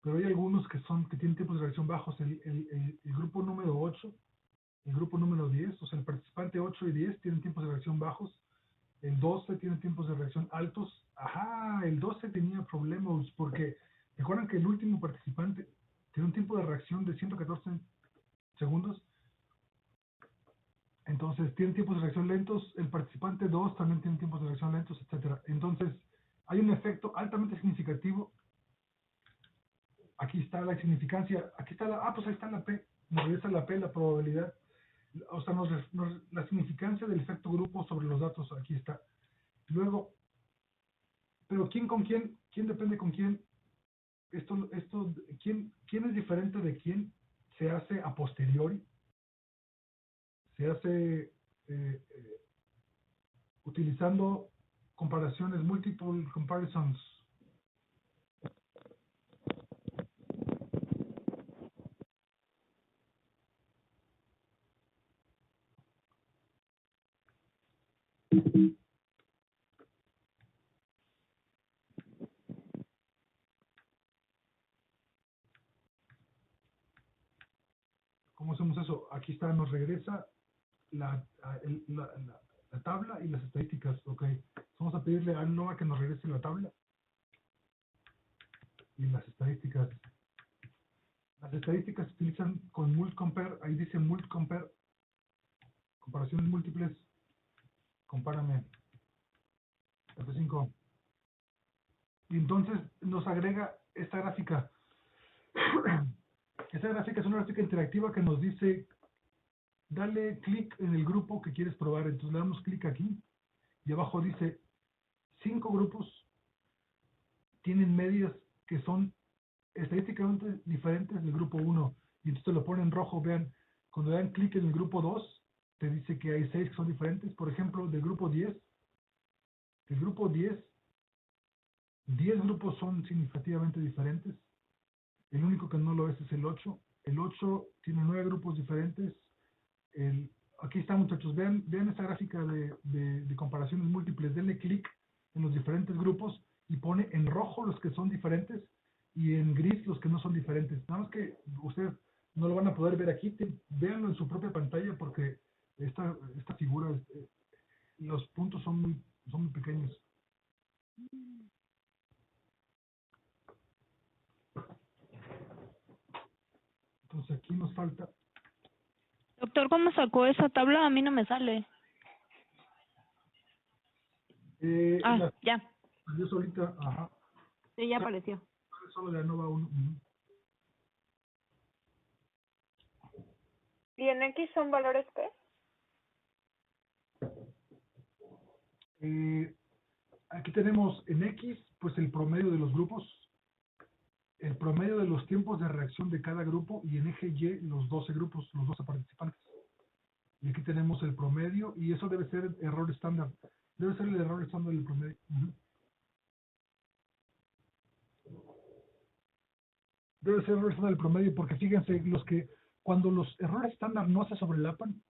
Pero hay algunos que tienen tiempos de reacción bajos. El grupo número 8, el grupo número 10, o sea, el participante 8 y 10 tienen tiempos de reacción bajos. El 12 tiene tiempos de reacción altos. Ajá, el 12 tenía problemas porque, ¿recuerdan que el último participante tiene un tiempo de reacción de 114 segundos? Entonces, tiene tiempos de reacción lentos. El participante 2 también tiene tiempos de reacción lentos, etcétera. Entonces, hay un efecto altamente significativo. Aquí está la significancia. Aquí está pues ahí está la P. Nos regresa la P, la probabilidad. O sea, la significancia del efecto grupo sobre los datos. Aquí está. Luego, pero ¿quién con quién? ¿Quién depende con quién? ¿Quién es diferente de quién? Se hace a posteriori. Se hace utilizando comparaciones, multiple comparisons. ¿Cómo hacemos eso? Aquí está, nos regresa la tabla y las estadísticas. Ok, vamos a pedirle a ANOVA que nos regrese la tabla y las estadísticas. Las estadísticas se utilizan con multcompare. Ahí dice multcompare, comparaciones múltiples. Compárame. F5. Y entonces nos agrega esta gráfica. Esta gráfica es una gráfica interactiva que nos dice, dale clic en el grupo que quieres probar. Entonces le damos clic aquí y abajo dice 5 grupos tienen medias que son estadísticamente diferentes del grupo 1. Y entonces lo pone en rojo. Vean, cuando dan clic en el grupo 2, te dice que hay 6 que son diferentes. Por ejemplo, del grupo 10, 10 grupos son significativamente diferentes. El único que no lo es el 8. El 8 tiene 9 grupos diferentes. Aquí está, muchachos. Vean esta gráfica de comparaciones múltiples. Denle clic en los diferentes grupos y pone en rojo los que son diferentes y en gris los que no son diferentes. Nada más que ustedes no lo van a poder ver aquí. Véanlo en su propia pantalla porque esta figura, los puntos son muy pequeños. Entonces aquí nos falta. Doctor, ¿cómo sacó esa tabla? A mí no me sale. Ya. Yo solita, ajá. Sí, ya apareció. Solo de ANOVA 1. ¿Y en X son valores qué? Aquí tenemos en X, pues el promedio de los grupos, el promedio de los tiempos de reacción de cada grupo, y en eje Y los 12 grupos, los 12 participantes. Y aquí tenemos el promedio, y eso debe ser error estándar. Debe ser el error estándar del promedio. Debe ser el error estándar del promedio, porque fíjense, cuando los errores estándar no se sobrelapan,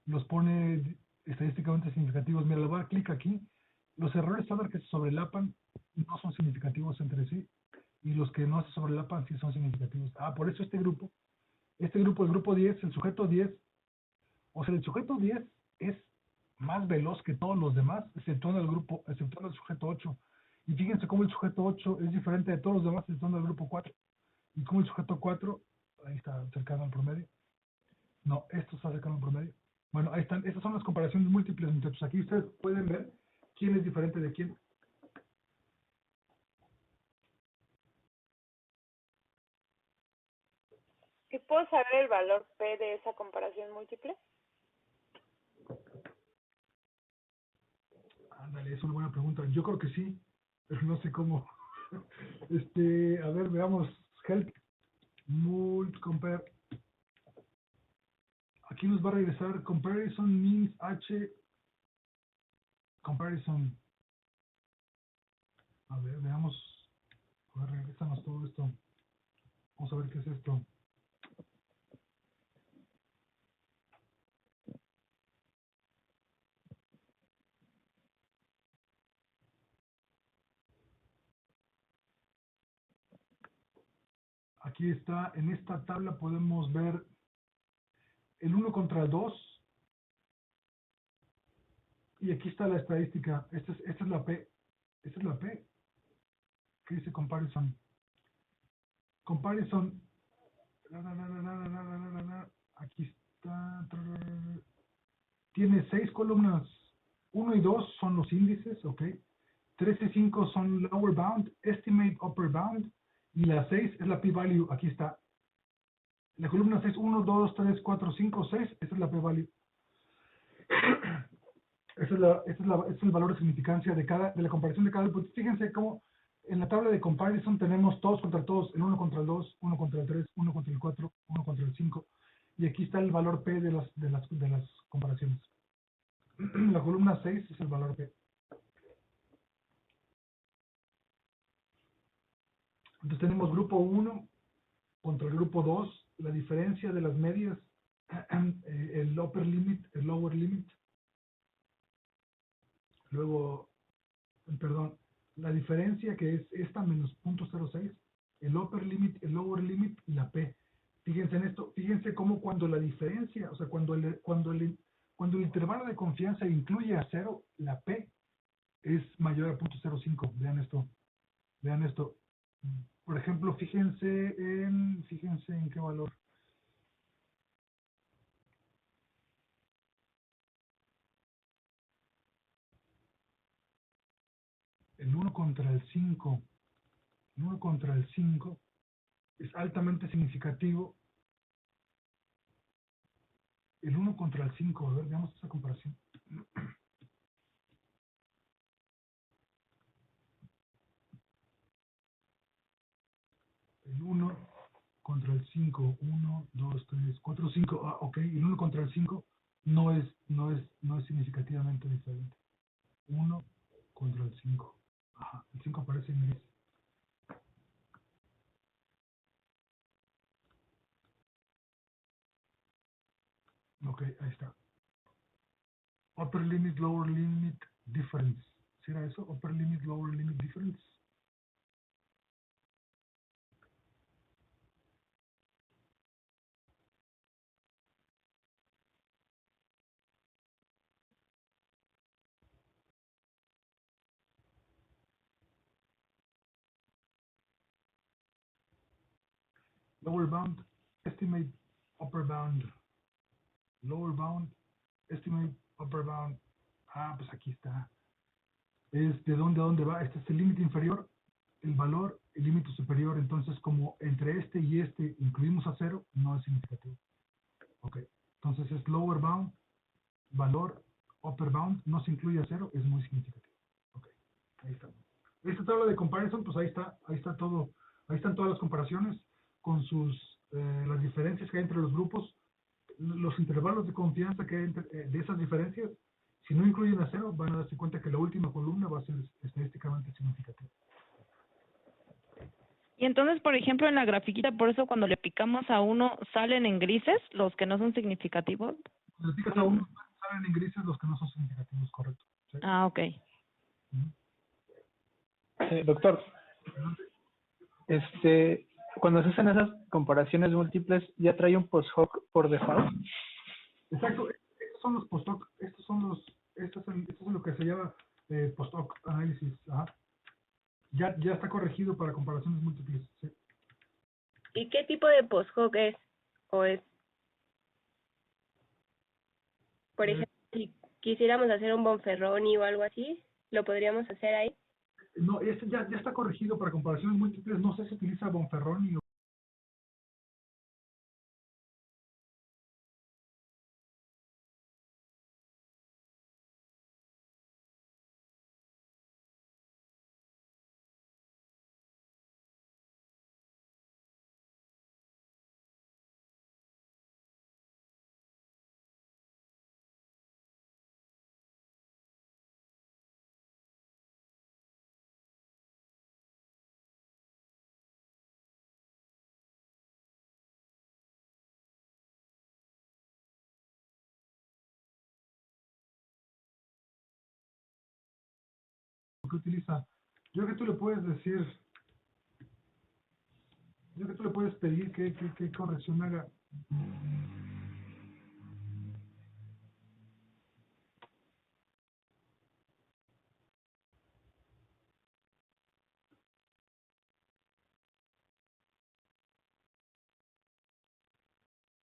los pone estadísticamente significativos. Mira, le voy a dar clic aquí. Los errores estándar que se sobrelapan no son significativos entre sí, y los que no se sobrelapan sí son significativos. Por eso el grupo 10, el sujeto 10, o sea, el sujeto 10 es más veloz que todos los demás, exceptuando el sujeto 8. Y fíjense cómo el sujeto 8 es diferente de todos los demás, exceptuando el grupo 4. Y cómo el sujeto 4, ahí está cercano al promedio. No, esto está cercano al promedio. Bueno, ahí están. Estas son las comparaciones múltiples, muchachos. Aquí ustedes pueden ver quién es diferente de quién. ¿Y puedo saber el valor P de esa comparación múltiple? Ándale, es una buena pregunta. Yo creo que sí, pero no sé cómo. A ver, veamos. Help. Compare. Aquí nos va a regresar comparison means H. Comparison. A ver, veamos. A ver, regresanos todo esto. Vamos a ver qué es esto. Aquí está, en esta tabla podemos ver el 1 contra el 2. Y aquí está la estadística. Esta es la P. Esta es la P. ¿Qué dice comparison? Comparison. Aquí está. Tiene 6 columnas. 1 y 2 son los índices, ¿ok? 3 y 5 son lower bound, estimate upper bound. Y la 6 es la p-value. Aquí está. La columna 6, 1, 2, 3, 4, 5, 6. Esta es la p-value. Ese es el valor de significancia de la comparación de cada grupo. Fíjense cómo en la tabla de comparison tenemos todos contra todos, el 1 contra el 2, 1 contra el 3, 1 contra el 4, 1 contra el 5. Y aquí está el valor P de las comparaciones. La columna 6 es el valor P. Entonces tenemos grupo 1 contra el grupo 2, la diferencia de las medias, el upper limit, el lower limit. Luego, perdón, la diferencia que es esta menos 0.06, el upper limit, el lower limit y la P. Fíjense en esto, fíjense cómo cuando la diferencia, o sea, cuando el intervalo de confianza incluye a 0, la P es mayor a 0.05. Vean esto. Por ejemplo, fíjense en qué valor. El 1 contra el 5. El 1 contra el 5 es altamente significativo. El 1 contra el 5, a ver, veamos esa comparación. El 1 contra el 5, 1, 2, 3, 4, 5, ok, el 1 contra el 5 no es significativamente diferente. 1 contra el 5. Ajá, el 5 aparece en gris. Ok, ahí está. Upper limit, lower limit difference. ¿Sí era eso? Upper limit, lower limit difference. Lower bound, estimate upper bound. Lower bound, estimate upper bound. Pues aquí está. es de dónde a dónde va. Este es el límite inferior, el valor, el límite superior. Entonces, como entre este y este incluimos a 0, no es significativo. Ok. Entonces es lower bound, valor, upper bound, no se incluye a 0, es muy significativo. Ok. Ahí está. Esta tabla de comparison, pues ahí está todo, ahí están todas las comparaciones con las diferencias que hay entre los grupos, los intervalos de confianza que hay de esas diferencias. Si no incluyen a 0, van a darse cuenta que la última columna va a ser estadísticamente significativa. Y entonces, por ejemplo, en la grafiquita, por eso cuando le picamos a uno, salen en grises los que no son significativos. Cuando le picas a uno, salen en grises los que no son significativos, correcto. ¿Sí? Ah, ok. Doctor, cuando se hacen esas comparaciones múltiples, ¿ya trae un post-hoc por default? Exacto, estos son los post-hoc, esto es lo que se llama post-hoc análisis. Ajá. Ya está corregido para comparaciones múltiples. ¿Sí? ¿Y qué tipo de post-hoc es? ¿O es, por ejemplo, si quisiéramos hacer un Bonferroni o algo así, lo podríamos hacer ahí? No, este ya está corregido para comparaciones múltiples. No sé si utiliza Bonferroni o... ¿Qué utiliza? Yo creo que tú le puedes decir, yo creo que tú le puedes pedir que corrección haga.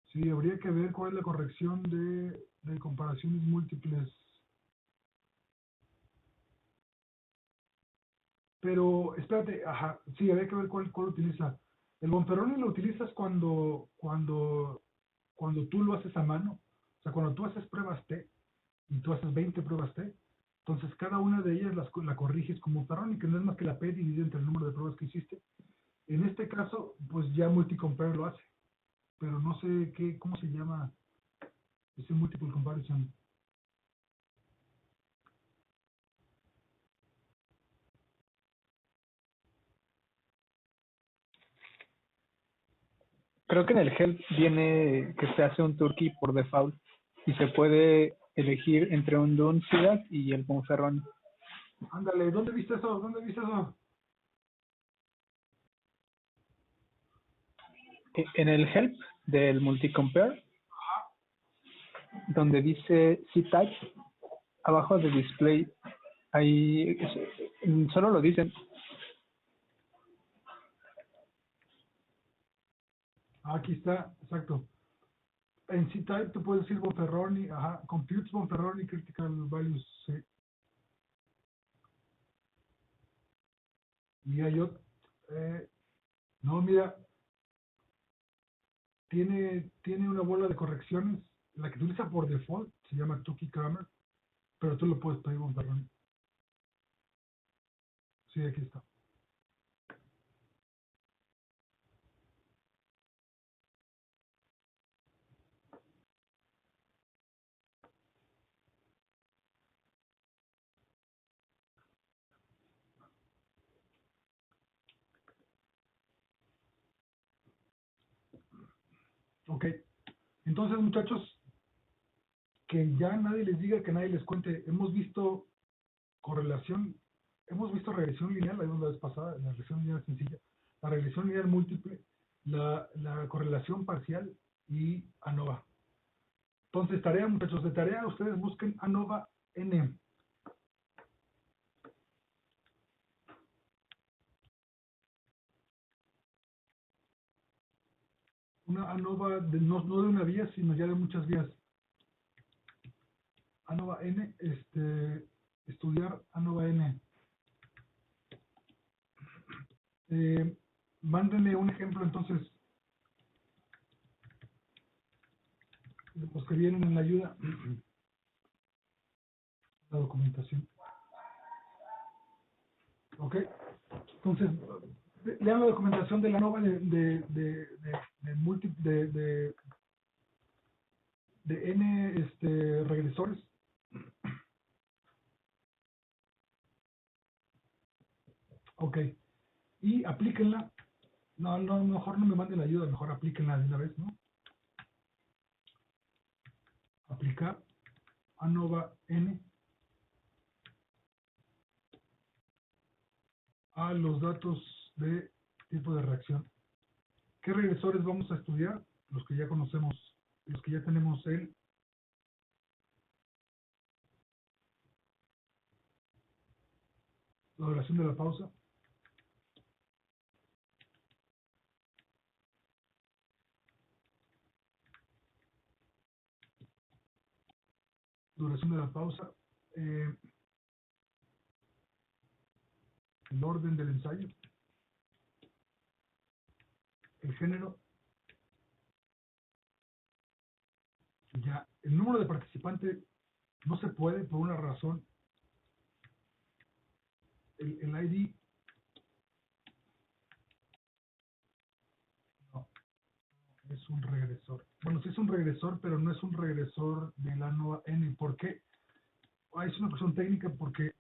Sí, habría que ver cuál es la corrección de comparaciones múltiples. Pero, espérate, ajá, sí, habría que ver cuál utiliza. El Bonferroni lo utilizas cuando tú lo haces a mano. O sea, cuando tú haces pruebas T y tú haces 20 pruebas T, entonces cada una de ellas la corriges como Bonferroni, que no es más que la P dividida entre el número de pruebas que hiciste. En este caso, pues ya Multicompare lo hace, pero no sé cómo se llama ese Multiple Comparison. Creo que en el help viene que se hace un turkey por default y se puede elegir entre un Dune Ciudad y el Bonferroni. Ándale, ¿dónde viste eso? ¿Dónde viste eso? En el help del multicompare, donde dice C-Type, abajo de display, ahí solo lo dicen. Aquí está, exacto. En C-Type tú puedes decir Bonferroni, ajá, computes Bonferroni critical values, sí. Y hay otro, no, mira, tiene una bola de correcciones, la que utiliza por default se llama Tuki Kramer, pero tú lo puedes pedir Bonferroni. Sí, aquí está. Ok, entonces muchachos, que ya nadie les diga, que nadie les cuente, hemos visto correlación, hemos visto regresión lineal, la vimos la vez pasada, la regresión lineal sencilla, la regresión lineal múltiple, la correlación parcial y ANOVA. Entonces, tarea, muchachos, de tarea, ustedes busquen ANOVA N. Una ANOVA no de una vía, sino ya de muchas vías. ANOVA N, estudiar ANOVA N. Mándenme un ejemplo entonces de los que vienen en la ayuda, la documentación. Ok, entonces lean la documentación de la ANOVA de N regresores. Ok, y aplíquenla. No, mejor no me manden la ayuda, mejor aplíquenla de una vez, ¿no? Aplicar ANOVA N a los datos de tipo de reacción. ¿Qué regresores vamos a estudiar? Los que ya conocemos, los que ya tenemos la duración de la pausa. Duración de la pausa. El orden del ensayo. El género. Ya, el número de participantes no se puede por una razón. El ID no es un regresor. Bueno, sí es un regresor, pero no es un regresor de la ANOVA N. ¿Por qué? Es una cuestión técnica porque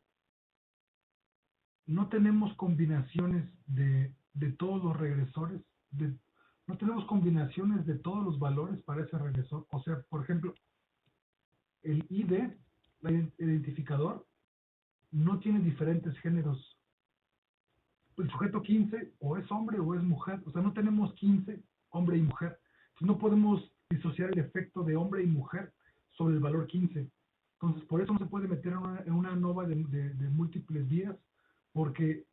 no tenemos combinaciones de todos los regresores, no tenemos combinaciones de todos los valores para ese regresor. O sea, por ejemplo, el ID, el identificador, no tiene diferentes géneros. El sujeto 15 o es hombre o es mujer. O sea, no tenemos 15, hombre y mujer. No podemos disociar el efecto de hombre y mujer sobre el valor 15. Entonces, por eso no se puede meter en una ANOVA de múltiples vías, porque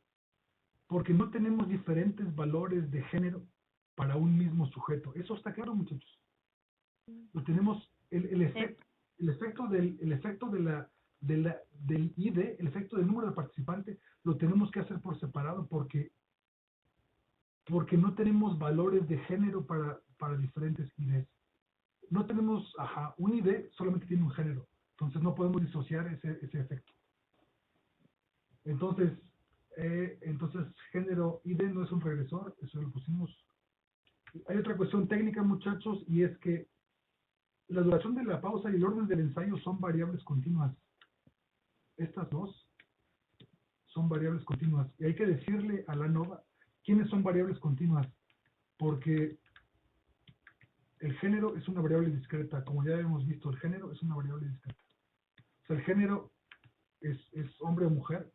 no tenemos diferentes valores de género para un mismo sujeto. ¿Eso está claro, muchachos? Lo tenemos, el efecto del ID, el efecto del número de participantes, lo tenemos que hacer por separado porque no tenemos valores de género para diferentes IDs. No tenemos, un ID solamente tiene un género, entonces no podemos disociar ese efecto. Entonces género ID no es un regresor, eso lo pusimos. Hay otra cuestión técnica, muchachos, y es que la duración de la pausa y el orden del ensayo son variables continuas. Estas dos son variables continuas. Y hay que decirle a la ANOVA quiénes son variables continuas, porque el género es una variable discreta. Como ya hemos visto, el género es una variable discreta. O sea, el género es hombre o mujer.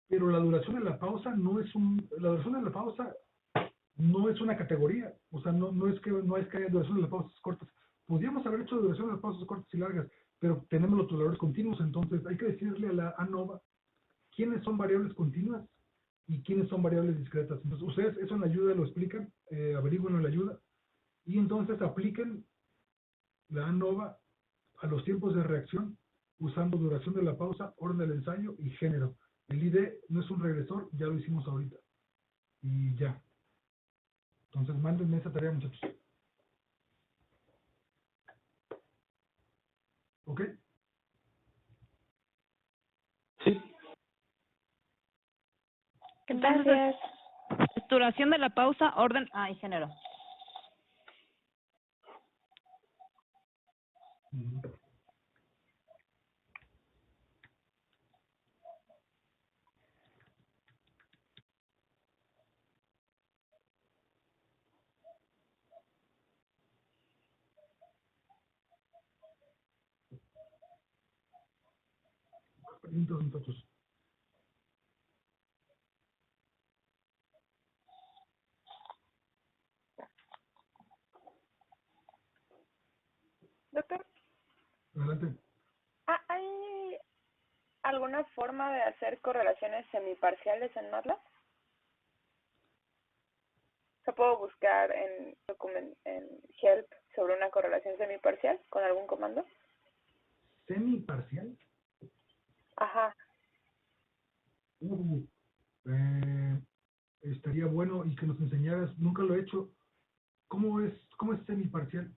Pero la duración de la pausa no es una categoría. O sea, no es que haya duración de las pausas cortas. Podríamos haber hecho duración de las pausas cortas y largas, pero tenemos los valores continuos. Entonces hay que decirle a la ANOVA quiénes son variables continuas y quiénes son variables discretas. Entonces ustedes eso en la ayuda lo explican, averigüen en la ayuda, y entonces apliquen la ANOVA a los tiempos de reacción usando duración de la pausa, orden del ensayo y género. El ID no es un regresor, ya lo hicimos ahorita. Y ya. Entonces mándenme esa tarea, muchachos. ¿Ok? Sí. Entonces, duración de la pausa, orden y género. Entonces, muchachos. Doctor, Adelante. ¿hay alguna forma de hacer correlaciones semiparciales en MATLAB? O sea, puedo buscar en help sobre una correlación semiparcial con algún comando. ¿Semiparcial? Ajá. Estaría bueno y que nos enseñaras, nunca lo he hecho. ¿Cómo es semiparcial?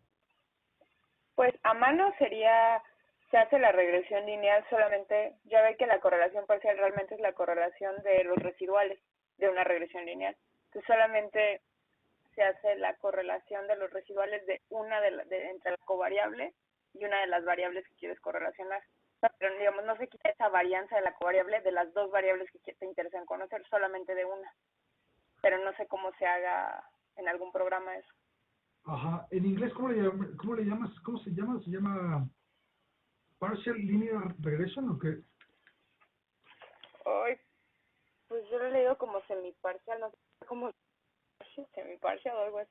Pues a mano se hace la regresión lineal solamente, ya ve que la correlación parcial realmente es la correlación de los residuales de una regresión lineal. Entonces solamente se hace la correlación de los residuales de una entre la covariable y una de las variables que quieres correlacionar. Pero digamos, no se quita esa varianza de la covariable de las dos variables que te interesan conocer, solamente de una. Pero no sé cómo se haga en algún programa eso. Ajá. En inglés, ¿cómo le llamas? ¿Cómo se llama? ¿Se llama partial linear regression o qué? Ay, pues yo lo he leído como semiparcial, no sé cómo semiparcial o algo así.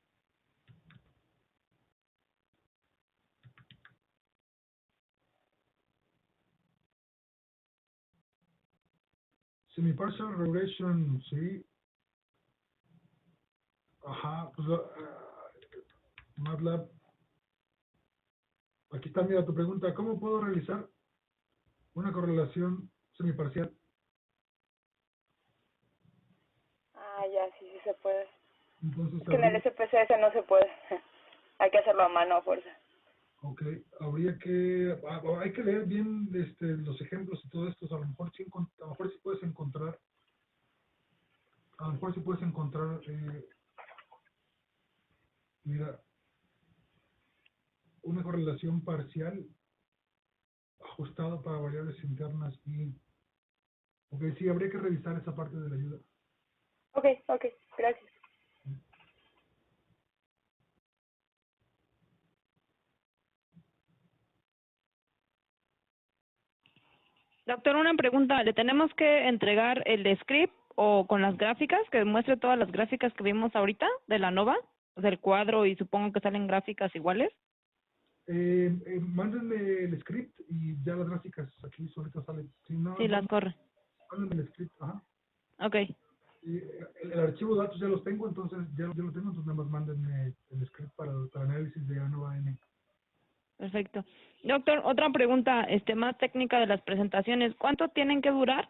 Semi-partial regression, sí. Ajá, pues MATLAB. Aquí está, mira tu pregunta. ¿Cómo puedo realizar una correlación semiparcial? Ah, ya, sí se puede. Entonces, Es que en el SPSS no se puede. Hay que hacerlo a mano a fuerza. Ok, hay que leer bien los ejemplos y todo esto. A lo mejor sí, puedes encontrar, mira, una correlación parcial ajustada para variables internas y, ok, sí, habría que revisar esa parte de la ayuda. Ok, gracias. Doctor, una pregunta. ¿Le tenemos que entregar el script o con las gráficas, que muestre todas las gráficas que vimos ahorita de la NOVA? O sea, el cuadro y supongo que salen gráficas iguales. Mándenme el script y ya las gráficas aquí ahorita salen. Si no, Sí, las corre. mándenme el script, ajá. Ok. Y el archivo de datos ya los tengo, entonces ya lo tengo, entonces nada más mándenme el script para análisis de ANOVA N. Perfecto. Doctor, otra pregunta más técnica de las presentaciones. ¿Cuánto tienen que durar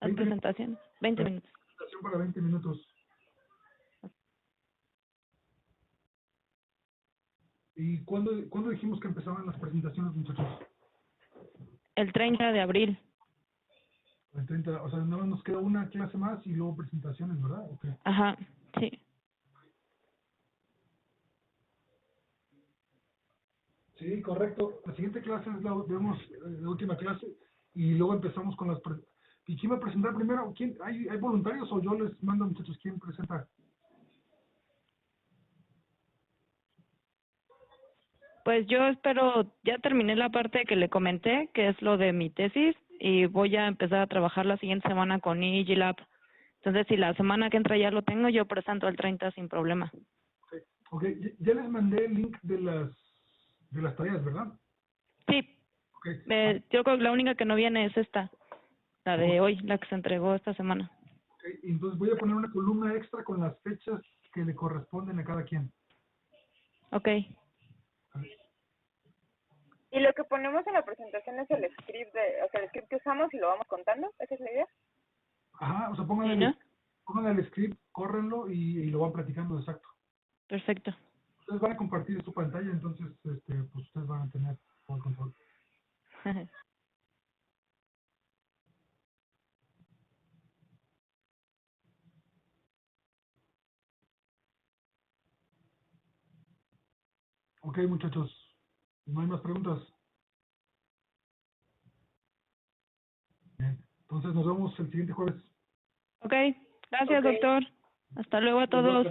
las 20 presentaciones? 20 minutos. Presentación para 20 minutos. ¿Y cuándo dijimos que empezaban las presentaciones, muchachos? El 30 de abril. El 30, o sea, nada más nos queda una clase más y luego presentaciones, ¿verdad? Okay. Ajá, sí. Sí, correcto. La siguiente clase es la última clase y luego empezamos con las... ¿Y quién va a presentar primero? ¿Quién? ¿Hay voluntarios o yo les mando, muchachos, quién presenta? Pues yo espero, ya terminé la parte que le comenté, que es lo de mi tesis, y voy a empezar a trabajar la siguiente semana con EEG-Lab. Entonces, si la semana que entra ya lo tengo, yo presento el 30 sin problema. Okay. Ya les mandé el link de las tareas, ¿verdad? Sí. Okay. Yo creo que la única que no viene es esta, la de hoy, la que se entregó esta semana. Okay. Entonces voy a poner una columna extra con las fechas que le corresponden a cada quien. Ok. Y lo que ponemos en la presentación es el script el script que usamos y lo vamos contando. ¿Esa es la idea? Ajá, o sea, pónganle el script, córrenlo y lo van platicando, exacto. Perfecto. Ustedes van a compartir su pantalla, entonces pues ustedes van a tener todo el control. Ok, muchachos, ¿no hay más preguntas? Bien, entonces nos vemos el siguiente jueves. Ok, gracias doctor. Hasta luego a todos.